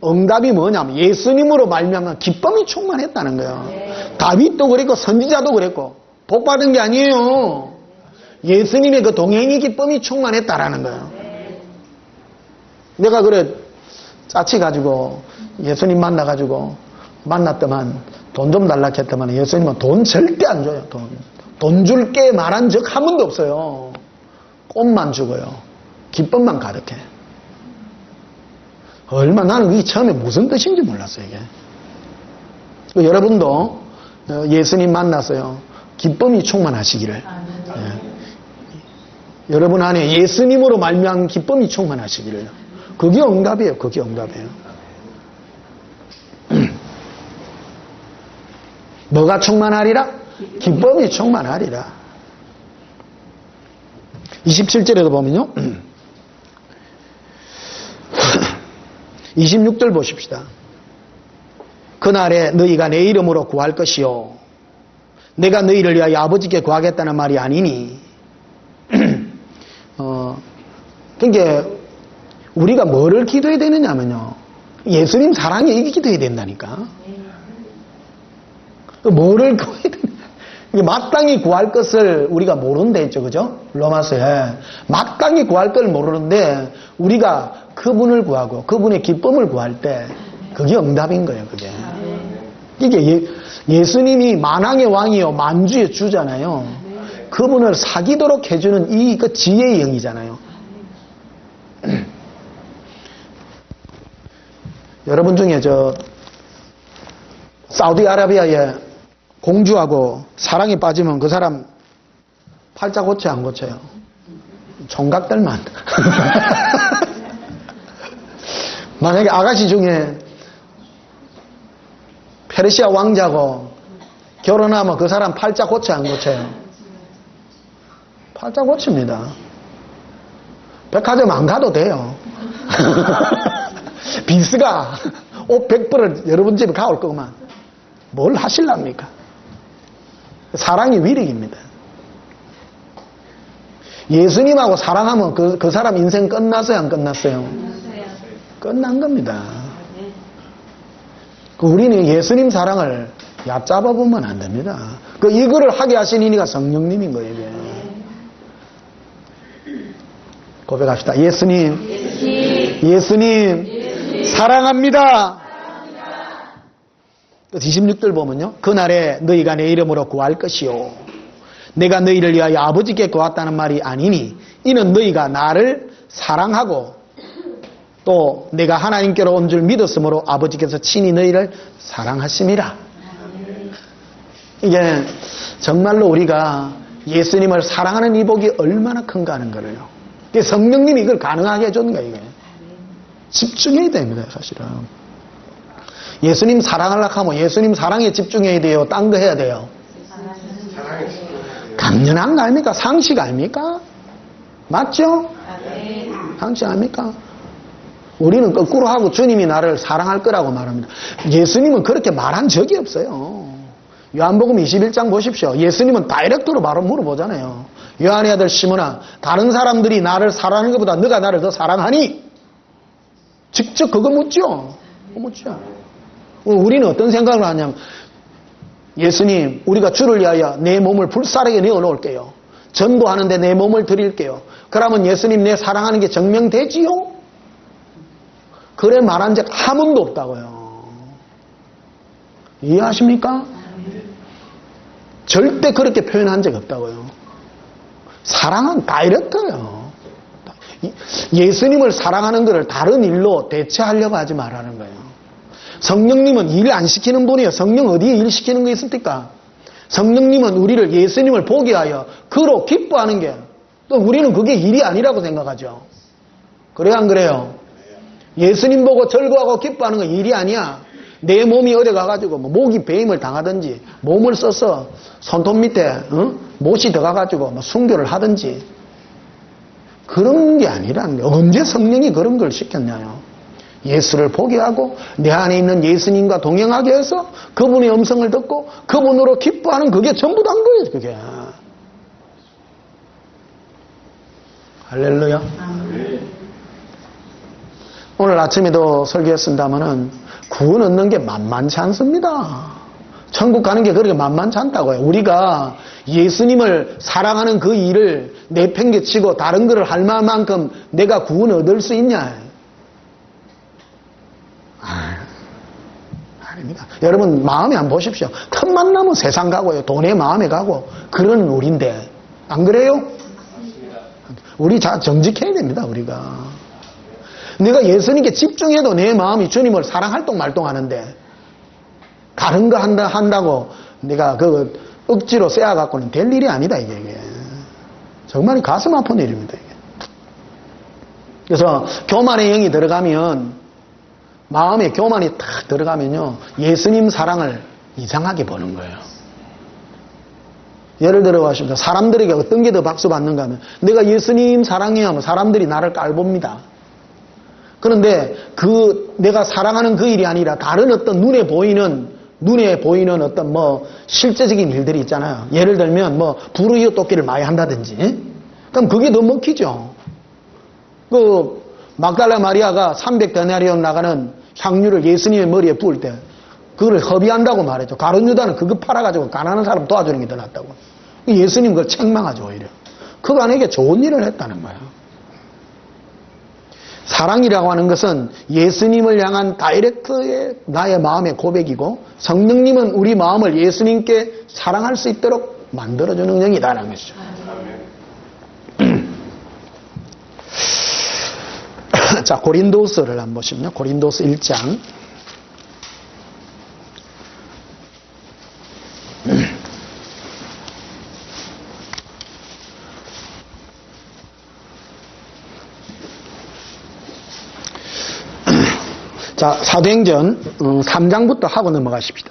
응답이 뭐냐면 예수님으로 말미암아 기쁨이 충만했다는 거예요. 다윗도 그랬고 선지자도 그랬고 복받은 게 아니에요. 예수님의 그 동행의 기쁨이 충만했다라는 거예요. 내가 그래 짜치가지고 예수님 만났더만 돈 좀 달라 했더만 예수님은 돈 절대 안 줘요. 돈 줄게 말한 적 한 번도 없어요. 꽃만 주고요. 기쁨만 가득해. 나는 그게 처음에 무슨 뜻인지 몰랐어요. 이게. 여러분도 예수님 만나서요. 기쁨이 충만하시기를. 예. 여러분 안에 예수님으로 말미암은 기쁨이 충만하시기를. 그게 응답이에요. 그게 응답이에요. 뭐가 충만하리라? 기쁨이 충만하리라. 27절에도 보면요. 26절 보십시다. 그날에 너희가 내 이름으로 구할 것이요. 내가 너희를 위하여 아버지께 구하겠다는 말이 아니니. 그러니까 우리가 뭐를 기도해야 되느냐면요. 예수님 사랑에 이게 기도해야 된다니까. 뭐를 구해야 되냐. 이게 마땅히 구할 것을 우리가 모른다 했죠. 그죠? 로마서에. 마땅히 구할 걸 모르는데 우리가 그분을 구하고 그분의 기쁨을 구할 때 그게 응답인 거예요. 그게. 이게 예수님이 만왕의 왕이요 만주의 주잖아요. 그분을 사귀도록 해주는 이 그 지혜의 영이잖아요. 여러분 중에 사우디아라비아에 공주하고 사랑에 빠지면 그 사람 팔자 고쳐요, 안 고쳐요? 총각들만. 만약에 아가씨 중에 페르시아 왕자고 결혼하면 그 사람 팔자 고쳐요, 안 고쳐요? 팔자 고칩니다. 백화점 안 가도 돼요. 빈스가 옷 100벌을 여러분 집에 가올 거구만. 뭘 하실랍니까? 사랑이 위력입니다. 예수님하고 사랑하면 그 사람 인생 끝났어요, 안 끝났어요? 끝난 겁니다. 우리는 예수님 사랑을 얕잡아 보면 안 됩니다. 이거를 하게 하신 이니가 성령님인 거예요. 이게. 고백합시다. 예수님, 사랑합니다. 26절 보면요. 그날에 너희가 내 이름으로 구할 것이요. 내가 너희를 위하여 아버지께 구했다는 말이 아니니 이는 너희가 나를 사랑하고 또 내가 하나님께로 온 줄 믿었으므로 아버지께서 친히 너희를 사랑하심이라. 이게 정말로 우리가 예수님을 사랑하는 이 복이 얼마나 큰가 하는 거예요. 성령님이 이걸 가능하게 해주는 거예요. 이게. 집중해야 됩니다. 사실은. 예수님 사랑하려고 하면 예수님 사랑에 집중해야 돼요? 딴 거 해야 돼요? 당연한 거 아닙니까? 상식 아닙니까? 맞죠? 상식 아닙니까? 우리는 거꾸로 하고 주님이 나를 사랑할 거라고 말합니다. 예수님은 그렇게 말한 적이 없어요. 요한복음 21장 보십시오. 예수님은 다이렉트로 바로 물어보잖아요. 요한의 아들 시몬아, 다른 사람들이 나를 사랑하는 것보다 너가 나를 더 사랑하니? 직접 그거 묻죠? 묻죠. 우리는 어떤 생각을 하냐면 예수님, 우리가 주를 위하여 내 몸을 불사르게 내어놓을게요. 전도하는데 내 몸을 드릴게요. 그러면 예수님 내 사랑하는 게 증명되지요? 그래 말한 적 한 번도 없다고요. 이해하십니까? 절대 그렇게 표현한 적 없다고요. 사랑은 다이렉트예요. 예수님을 사랑하는 것을 다른 일로 대체하려고 하지 말라는 거예요. 성령님은 일 안 시키는 분이에요. 성령 어디에 일 시키는 거 있습니까? 성령님은 우리를 예수님을 보게 하여 그로 기뻐하는 게 또 우리는 그게 일이 아니라고 생각하죠. 그래요, 안 그래요? 예수님 보고 절거하고 기뻐하는 건 일이 아니야. 내 몸이 어디 가가지고 목이 배임을 당하든지 몸을 써서 손톱 밑에 못이 들어가가지고 순교를 하든지 그런 게 아니라는 거예요. 언제 성령이 그런 걸 시켰냐요. 예수를 보게 하고 내 안에 있는 예수님과 동행하게 해서 그분의 음성을 듣고 그분으로 기뻐하는 그게 전부 다인 거예요. 그게. 할렐루야. 오늘 아침에도 설교했습니다마는 구원 얻는 게 만만치 않습니다. 천국 가는 게 그렇게 만만치 않다고요. 우리가 예수님을 사랑하는 그 일을 내팽개치고 다른 거를 할 만큼 내가 구원 얻을 수 있냐? 아닙니다. 여러분 마음에 안 보십시오. 틈만 나면 세상 가고요. 돈에 마음에 가고 그런 우리인데 안 그래요? 우리 정직해야 됩니다. 우리가. 내가 예수님께 집중해도 내 마음이 주님을 사랑할 말동 하는데 다른 거 한다고 내가 그 억지로 쎄어갖고는 될 일이 아니다. 이게. 정말 가슴 아픈 일입니다. 이게. 그래서 교만의 영이 들어가면 마음에 교만이 탁 들어가면요 예수님 사랑을 이상하게 보는 거예요. 예를 들어 가십니다. 사람들에게 어떤 게 더 박수 받는가 하면 내가 예수님 사랑해야 하면 사람들이 나를 깔봅니다. 그런데 내가 사랑하는 그 일이 아니라 다른 어떤 눈에 보이는 어떤 실제적인 일들이 있잖아요. 예를 들면 불우이웃 돕기를 많이 한다든지. 그럼 그게 더 먹히죠. 막달라 마리아가 300데나리온 나가는 향유를 예수님의 머리에 부을 때 그걸 허비한다고 말했죠. 가룟 유다는 그거 팔아가지고 가난한 사람 도와주는 게 더 낫다고. 예수님 그걸 책망하죠, 오히려. 그간에게 좋은 일을 했다는 거야. 사랑이라고 하는 것은 예수님을 향한 다이렉트의 나의 마음의 고백이고, 성령님은 우리 마음을 예수님께 사랑할 수 있도록 만들어주는 영이다라는 것이죠. 자, 고린도서를 한번 보시면요. 고린도서 1장. 자, 사도행전 3장부터 하고 넘어가십시다.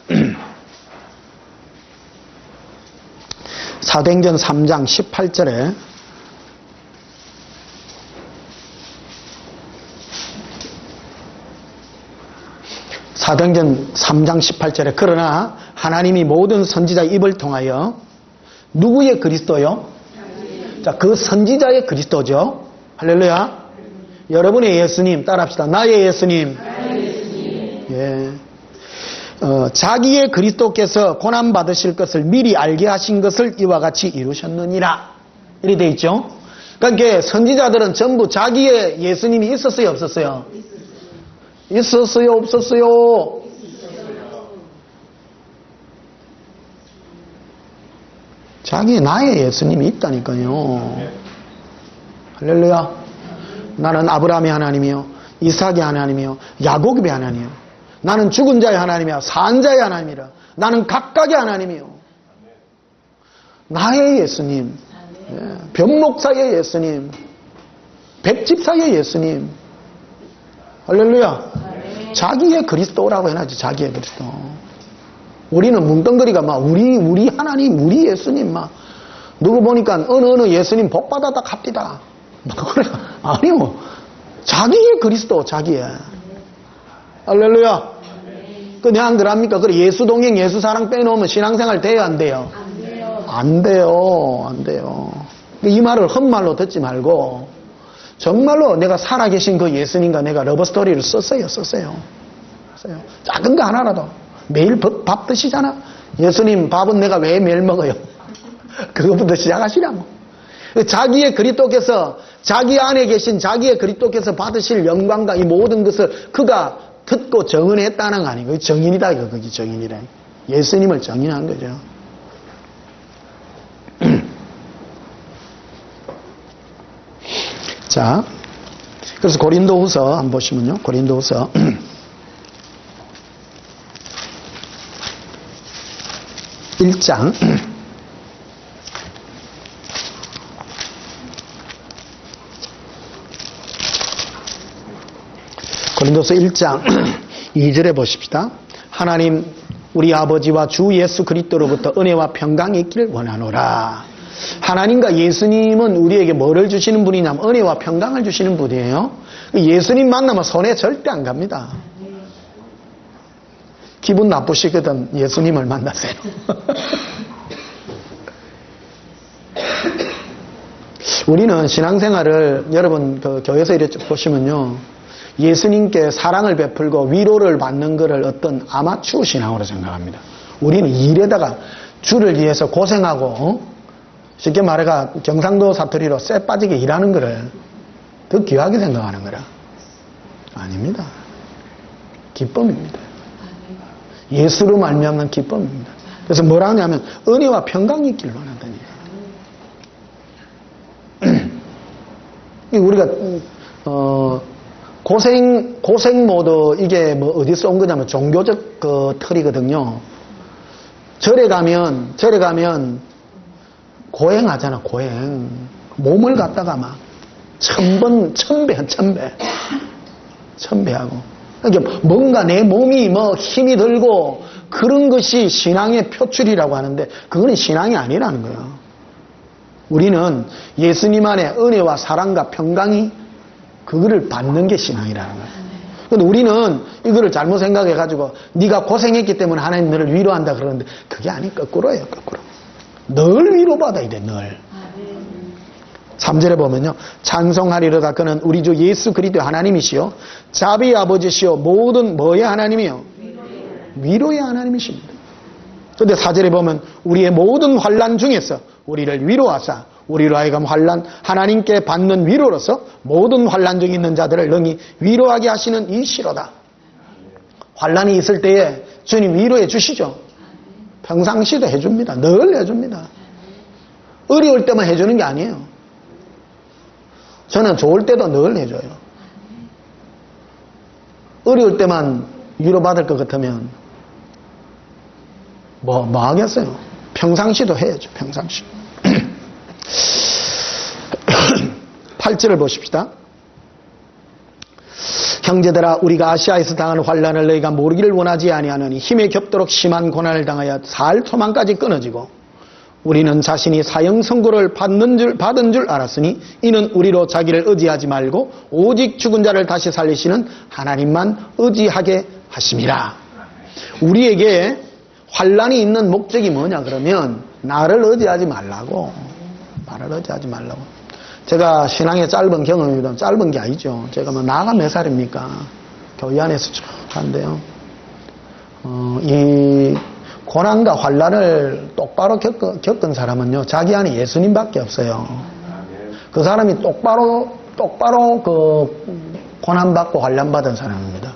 사도행전 3장 18절에 사도행전 3장 18절에 그러나 하나님이 모든 선지자의 입을 통하여 누구의 그리스도요? 자, 그 선지자의 그리스도죠. 할렐루야. 여러분의 예수님 따라합시다. 나의 예수님. 예. 자기의 그리스도께서 고난 받으실 것을 미리 알게 하신 것을 이와 같이 이루셨느니라. 이렇게 돼 있죠. 그러니까 선지자들은 전부 자기의 예수님이 있었어요, 없었어요? 있었어요, 없었어요? 자기 나의 예수님이 있다니까요. 할렐루야. 나는 아브라함의 하나님이요, 이삭의 하나님이요, 야곱의 하나님이요. 나는 죽은 자의 하나님이야, 산 자의 하나님이라. 나는 각각의 하나님이요. 나의 예수님, 변목사의 예수님, 백집사의 예수님. 할렐루야. 자기의 그리스도라고 해놔야지, 자기의 그리스도. 우리는 뭉뚱그리가 막 우리 하나님, 우리 예수님 막 누구 보니까 어느 예수님 복 받았다 갑디다. 그래. 아니요. 자기의 그리스도, 자기의. 할렐루야. 그 내가 안 그럽니까? 그래, 예수 동행, 예수 사랑 빼놓으면 신앙생활 돼요, 안 돼요? 안 돼요. 안 돼요. 이 말을 헛말로 듣지 말고, 정말로 내가 살아계신 그 예수님과 내가 러브스토리를 썼어요. 작은 거 하나라도. 매일 밥 드시잖아. 예수님 밥은 내가 왜 매일 먹어요? 그것부터 시작하시라고. 자기의 그리스도께서, 자기 안에 계신 자기의 그리스도께서 받으실 영광과 이 모든 것을 그가 듣고 정언했다는 거 아니고 정인이다, 이거. 그게 정인이다. 예수님을 정인한 거죠. 자, 그래서 고린도후서 한번 보시면요. 고린도후서 (1장) 고린도서 1장 2절에 보십시다. 하나님 우리 아버지와 주 예수 그리스도로부터 은혜와 평강이 있기를 원하노라. 하나님과 예수님은 우리에게 뭐를 주시는 분이냐면 은혜와 평강을 주시는 분이에요. 예수님 만나면 손해 절대 안 갑니다. 기분 나쁘시거든 예수님을 만나세요. 우리는 신앙생활을 여러분 그 교회에서 이렇게 보시면요, 예수님께 사랑을 베풀고 위로를 받는 것을 어떤 아마추어 신앙으로 생각합니다. 우리는 일에다가 주를 위해서 고생하고 쉽게 말해가 경상도 사투리로 쇠 빠지게 일하는 것을 더 귀하게 생각하는 거라. 아닙니다. 기쁨입니다. 예수로 말미암는 기쁨입니다. 그래서 뭐라 하냐면 은혜와 평강이 있기를 원한다니. 우리가 고생 모드, 이게 뭐 어디서 온 거냐면 종교적 그 틀이거든요. 절에 가면 고행하잖아, 고행. 몸을 갖다가 막 천배하고. 그러니까 뭔가 내 몸이 뭐 힘이 들고 그런 것이 신앙의 표출이라고 하는데 그거는 신앙이 아니라는 거예요. 우리는 예수님 안에 은혜와 사랑과 평강이 그거를 받는 게 신앙이라는 거예요. 근데 우리는 이거를 잘못 생각해가지고 네가 고생했기 때문에 하나님 너를 위로한다 그러는데 그게 아니, 거꾸로예요, 거꾸로. 늘 위로받아야 돼, 늘. 3절에 보면요, 찬송하리로다 그는 우리 주 예수 그리스도의 하나님이시요 자비의 아버지시요 모든 뭐의 하나님이요? 위로의 하나님이십니다. 그런데 4절에 보면 우리의 모든 환난 중에서 우리를 위로하사 우리로 하여금 하나님께 받는 위로로서 모든 환난 중에 있는 자들을 능히 위로하게 하시는 이시로다. 환난이 있을 때에 주님 위로해 주시죠. 평상시도 해줍니다. 늘 해줍니다. 어려울 때만 해주는 게 아니에요. 저는 좋을 때도 늘 해줘요. 어려울 때만 위로받을 것 같으면 뭐 하겠어요. 평상시도 해야죠. 평상시. 8절을 보십시다. 형제들아 우리가 아시아에서 당하는 환난을 너희가 모르기를 원하지 아니하노니 힘에 겹도록 심한 고난을 당하여 살 소망까지 끊어지고 우리는 자신이 사형 선고를 받은 줄 알았으니 이는 우리로 자기를 의지하지 말고 오직 죽은 자를 다시 살리시는 하나님만 의지하게 하심이라. 우리에게 환난이 있는 목적이 뭐냐 그러면 나를 의지하지 말라고. 나를 의지하지 말라고. 제가 신앙의 짧은 경험입니다. 짧은 게 아니죠. 제가 뭐 나가 몇 살입니까? 교회 안에서 쭉 한데요. 이 고난과 환난을 똑바로 겪은 사람은요, 자기 안에 예수님밖에 없어요. 그 사람이 똑바로 그 고난받고 환난받은 사람입니다.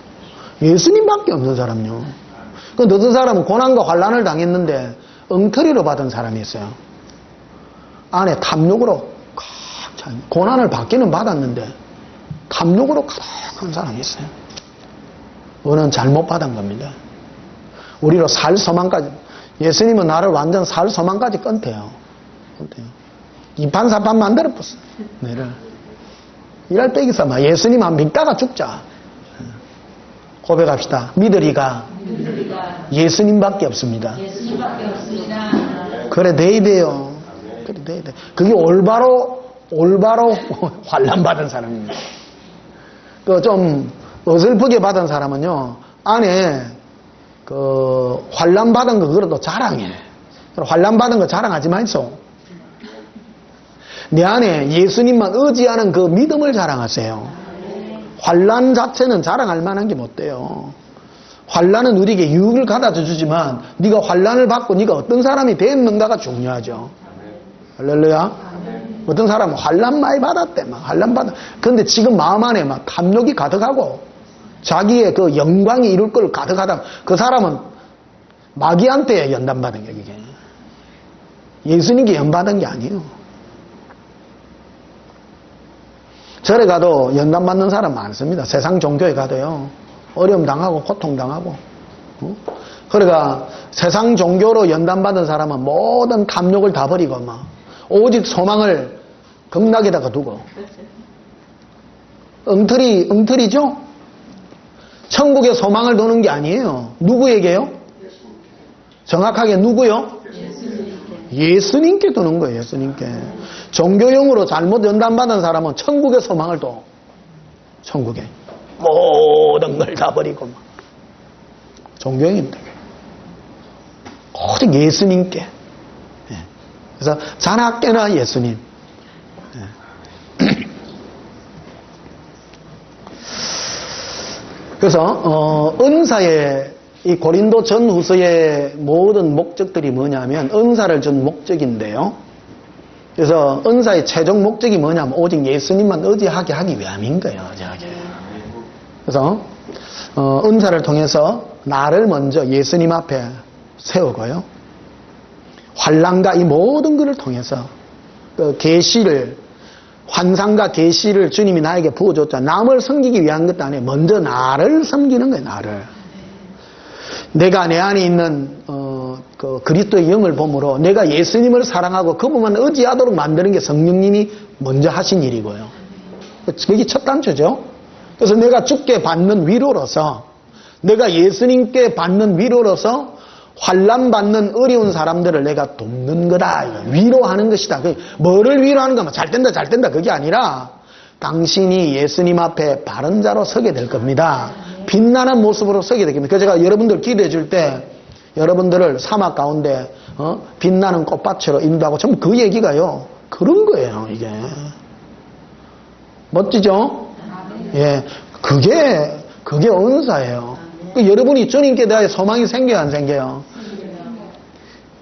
예수님밖에 없는 사람요. 그 어떤 사람은 고난과 환난을 당했는데 엉터리로 받은 사람이 있어요. 안에 탐욕으로 고난을 받기는 받았는데 탐욕으로 가득한 사람이 있어요. 그거는 잘못 받은 겁니다. 우리로 살 소망까지, 예수님은 나를 완전 살 소망까지 끊대요. 이판사판 만들어봤어. 내를. 이럴 때기서 막 예수님만 믿다가 죽자. 고백합시다. 믿으리가 예수님밖에 없습니다. 그래 돼야 돼요. 그래 돼야 돼. 그게 올바로 환난받은 사람입니다. 그 좀 어설프게 받은 사람은요, 안에 그 환난받은 거 그래도 자랑해. 환난받은 거 자랑하지 마이소. 내 안에 예수님만 의지하는 그 믿음을 자랑하세요. 환난 자체는 자랑할 만한 게 못 돼요. 환난은 우리에게 유익을 가져다 주지만 네가 환난을 받고 네가 어떤 사람이 됐는가가 중요하죠. 할렐루야. 어떤 사람은 환난 많이 받았대. 막 환난 받아. 그런데 지금 마음 안에 막 탐욕이 가득하고 자기의 그 영광이 이룰 걸 가득하다. 그 사람은 마귀한테 연단받은 게 이게. 예수님께 연받은 게 아니에요. 절에 가도 연단받는 사람 많습니다. 세상 종교에 가도요. 어려움 당하고 고통 당하고. 그러니까 세상 종교로 연단받은 사람은 모든 탐욕을 다 버리고 막 오직 소망을 극락에다가 두고. 엉터리죠? 천국에 소망을 두는 게 아니에요. 누구에게요? 정확하게 누구요? 예수님께 두는 거예요. 예수님께. 종교용으로 잘못 연단받은 사람은 천국에 소망을 둬. 천국에. 모든 걸 다 버리고 막. 종교용입니다. 오직 예수님께. 그래서 자나깨나 예수님. 그래서 은사의 이 고린도 전후서의 모든 목적들이 뭐냐면 은사를 준 목적인데요. 그래서 은사의 최종 목적이 뭐냐면 오직 예수님만 의지하게 하기 위함인 거예요. 의지하게. 그래서 은사를 통해서 나를 먼저 예수님 앞에 세우고요. 환난과 이 모든 것을 통해서 그 계시를 환상과 계시를 주님이 나에게 부어줬죠. 남을 섬기기 위한 것도 아니에요. 먼저 나를 섬기는 거예요. 나를. 내가 내 안에 있는 그 그리스도의 영을 보므로 내가 예수님을 사랑하고 그분만 의지하도록 만드는 게 성령님이 먼저 하신 일이고요. 그게 첫 단추죠. 그래서 내가 주께 받는 위로로서 내가 예수님께 받는 위로로서 환난받는 어려운 사람들을 내가 돕는 거다. 위로하는 것이다. 뭐를 위로하는 거면 잘 된다 잘 된다 그게 아니라 당신이 예수님 앞에 바른 자로 서게 될 겁니다. 빛나는 모습으로 서게 될 겁니다. 그래서 제가 여러분들 기도해 줄 때 여러분들을 사막 가운데 빛나는 꽃밭으로 인도하고 전부 그 얘기가요. 그런 거예요. 이게. 멋지죠? 예, 그게 은사예요. 여러분이 주님께 대하여 소망이 생겨요, 안 생겨요?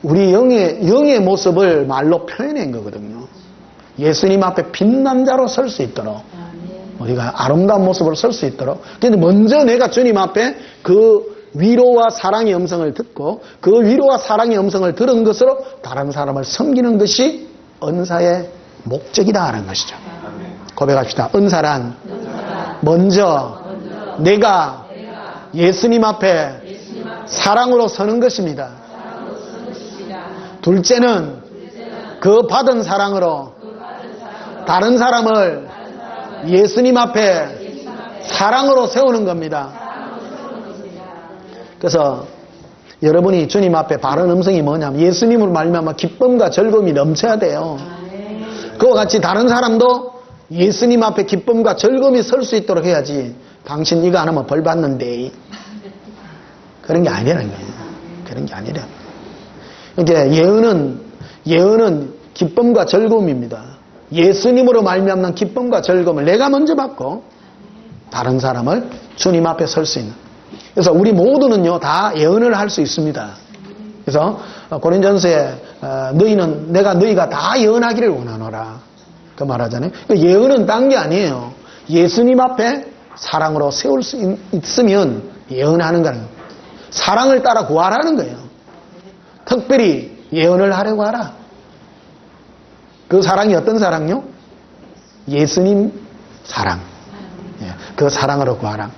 우리 영의 모습을 말로 표현한 거거든요. 예수님 앞에 빛난 자로 설 수 있도록, 우리가 아름다운 모습으로 설 수 있도록. 근데 먼저 내가 주님 앞에 그 위로와 사랑의 음성을 듣고, 그 위로와 사랑의 음성을 들은 것으로 다른 사람을 섬기는 것이 은사의 목적이다라는 것이죠. 고백합시다. 은사란 먼저 내가 예수님 앞에 사랑으로 서는 것입니다. 둘째는 그 받은 사랑으로 다른 사람을 예수님 앞에 사랑으로 세우는 겁니다. 그래서 여러분이 주님 앞에 바른 음성이 뭐냐면 예수님을 말미암아 기쁨과 즐거움이 넘쳐야 돼요. 그와 같이 다른 사람도 예수님 앞에 기쁨과 즐거움이 설 수 있도록 해야지. 당신 이거 안 하면 벌 받는데, 그런 게 아니라는 거예요. 그런 게 아니라. 이게 예언은 기쁨과 즐거움입니다. 예수님으로 말미암는 기쁨과 즐거움을 내가 먼저 받고 다른 사람을 주님 앞에 설 수 있는. 그래서 우리 모두는요 다 예언을 할 수 있습니다. 그래서 고린전서에 내가 너희가 다 예언하기를 원하노라 그 말하잖아요. 예언은 딴 게 아니에요. 예수님 앞에 사랑으로 세울 수 있으면 예언하는 거예요. 사랑을 따라 구하라는 거예요. 특별히 예언을 하려고 하라. 그 사랑이 어떤 사랑요? 예수님 사랑. 그 사랑으로 구하라.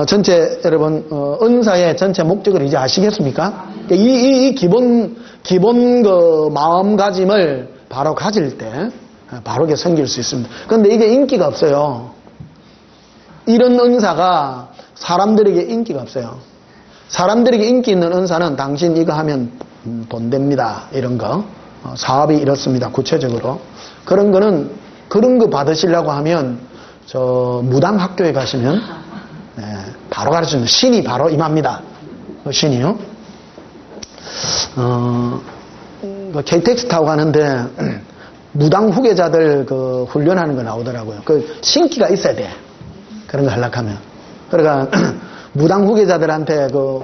전체 여러분 은사의 전체 목적을 이제 아시겠습니까? 이 기본 그 마음가짐을 바로 가질 때 바로게 생길 수 있습니다. 그런데 이게 인기가 없어요. 이런 은사가 사람들에게 인기가 없어요. 사람들에게 인기 있는 은사는 당신 이거 하면 돈 됩니다. 이런 거. 사업이 이렇습니다. 구체적으로. 그런 거는 그런 거 받으시려고 하면 저 무당학교에 가시면 바로 가르치는 신이 바로 임합니다. 신이요. 그 KTX 타고 가는데 무당 후계자들 그 훈련하는 거 나오더라고요. 그 신기가 있어야 돼. 그런 거 하려고 하면. 그러니까 무당 후계자들한테 그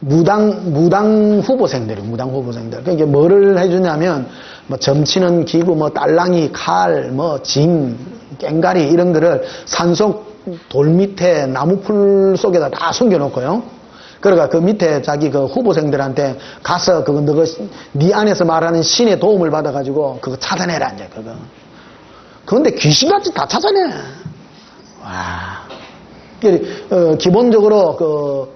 무당 후보생들. 그게 뭐를 해주냐면 뭐 점치는 기구, 뭐 딸랑이, 칼, 뭐 징, 깽가리 이런 거를 산속 돌 밑에 나무풀 속에다 다 숨겨놓고요. 그러니까 그 밑에 자기 그 후보생들한테 가서 그거 너가 네 안에서 말하는 신의 도움을 받아가지고 그거 찾아내라 이제 그거. 그런데 귀신같이 다 찾아내. 와. 기본적으로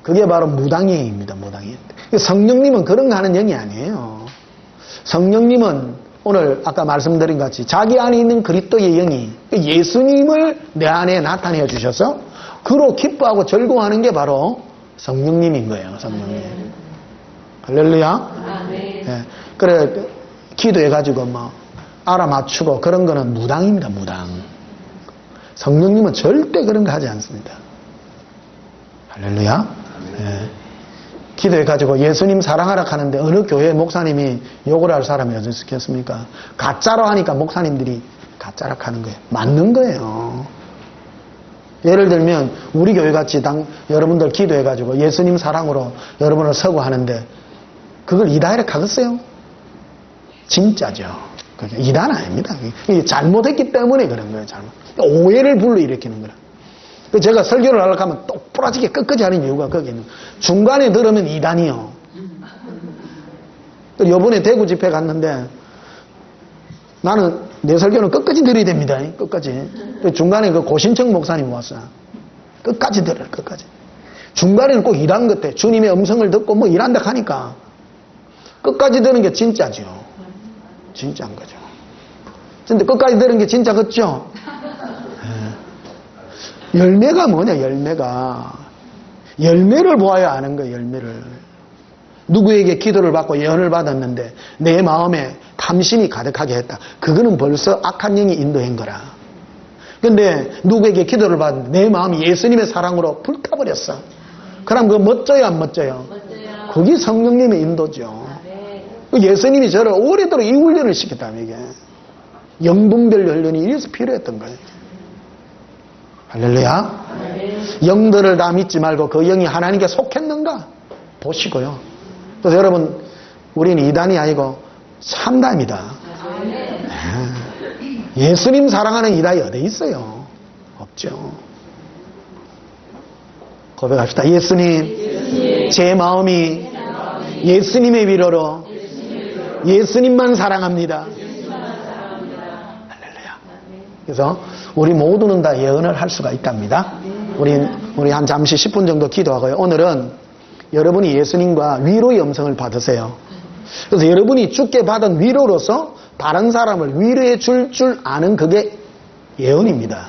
그게 바로 무당행입니다. 무당행. 성령님은 그런 거 하는 영이 아니에요. 성령님은 오늘 아까 말씀드린 것 같이 자기 안에 있는 그리스도의 영이 예수님을 내 안에 나타내 주셔서 그로 기뻐하고 즐거워하는 게 바로 성령님인 거예요. 성령님. 할렐루야. 네. 그래 기도해가지고 뭐 알아맞추고 그런 거는 무당입니다. 무당. 성령님은 절대 그런 거 하지 않습니다. 할렐루야. 네. 기도해가지고 예수님 사랑하라 하는데 어느 교회 목사님이 욕을 할 사람이 어디 있겠습니까? 가짜로 하니까 목사님들이 가짜라 하는 거예요. 맞는 거예요. 예를 들면 우리 교회 같이 여러분들 기도해가지고 예수님 사랑으로 여러분을 서고 하는데 그걸 이다이라 하겠어요? 진짜죠. 그게 이단 아닙니다. 이게 잘못했기 때문에 그런 거예요. 잘못. 오해를 불러일으키는 거라. 제가 설교를 하려고 하면 똑부러지게 끝까지 하는 이유가 거기는 중간에 들으면 이단이요. 요번에 대구 집회 갔는데 나는 내 설교는 끝까지 들어야 됩니다. 끝까지. 중간에 그 고신청 목사님 왔어요. 끝까지 들어요. 끝까지. 중간에는 꼭 일하는 것 같아. 주님의 음성을 듣고 뭐 일한다 하니까 끝까지 들은 게 진짜죠. 진짜인 거죠. 근데 끝까지 들은 게 진짜 같죠? 열매가 뭐냐, 열매가. 열매를 보아야 아는 거예요, 열매를. 누구에게 기도를 받고 예언을 받았는데 내 마음에 탐심이 가득하게 했다. 그거는 벌써 악한 영이 인도한 거라. 근데 누구에게 기도를 받았는데 내 마음이 예수님의 사랑으로 불타버렸어. 그럼 그거 멋져요, 안 멋져요? 멋져요. 그게 성령님의 인도죠. 예수님이 저를 오래도록 이 훈련을 시켰다면 이게. 영분별 훈련이 이래서 필요했던 거예요. 할렐루야. 영들을 다 믿지 말고 그 영이 하나님께 속했는가 보시고요. 그래서 여러분, 우리는 2단이 아니고 3단이다. 예수님 사랑하는 2단이 어디 있어요? 없죠. 고백합시다. 예수님, 제 마음이 예수님의 위로로 예수님만 사랑합니다. 할렐루야. 그래서 우리 모두는 다 예언을 할 수가 있답니다. 우리 한 잠시 10분 정도 기도하고요. 오늘은 여러분이 예수님과 위로의 음성을 받으세요. 그래서 여러분이 주께 받은 위로로서 다른 사람을 위로해 줄 아는 그게 예언입니다.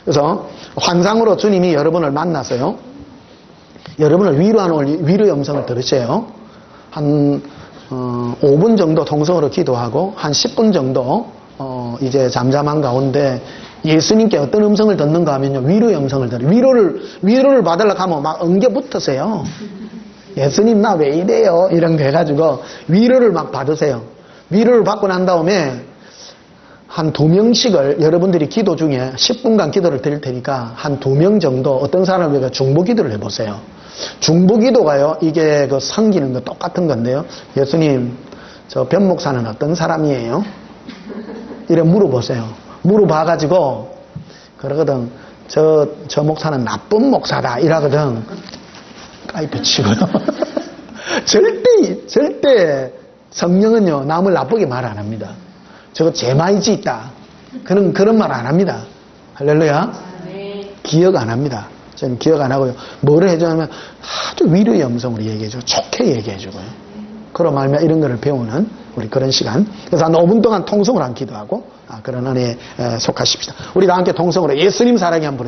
그래서 환상으로 주님이 여러분을 만나서요. 여러분을 위로하는 위로의 음성을 들으세요. 한 5분 정도 통성으로 기도하고 한 10분 정도 이제 잠잠한 가운데 예수님께 어떤 음성을 듣는가 하면요. 위로의 음성을 들어요. 위로를 받으려고 하면 막 엉겨 붙으세요. 예수님 나 왜 이래요? 이런 거 해가지고 위로를 막 받으세요. 위로를 받고 난 다음에 한 2명씩을 여러분들이 기도 중에 10분간 기도를 드릴 테니까 한 2명 정도 어떤 사람을 위해 중보 기도를 해보세요. 중보 기도가요. 이게 그 섬기는 거 똑같은 건데요. 예수님, 저 변 목사는 어떤 사람이에요? 이래 물어보세요. 물어봐가지고 그러거든. 저 목사는 나쁜 목사다 이러거든. 까이프 치고요. 절대 성령은요 남을 나쁘게 말 안 합니다. 저거 제마이지 있다. 그런 말 안 합니다. 할렐루야. 기억 안 합니다. 저는 기억 안 하고요. 뭐를 해주냐면 아주 위로의 음성으로 얘기해주고 좋게 얘기해주고요. 그런 말면 이런 거를 배우는 우리 그런 시간. 그래서 한 5분 동안 통성을 한 기도하고 그런 은혜에 속하십시다. 우리 다 함께 통성으로 예수님 사랑해 한번 부르자.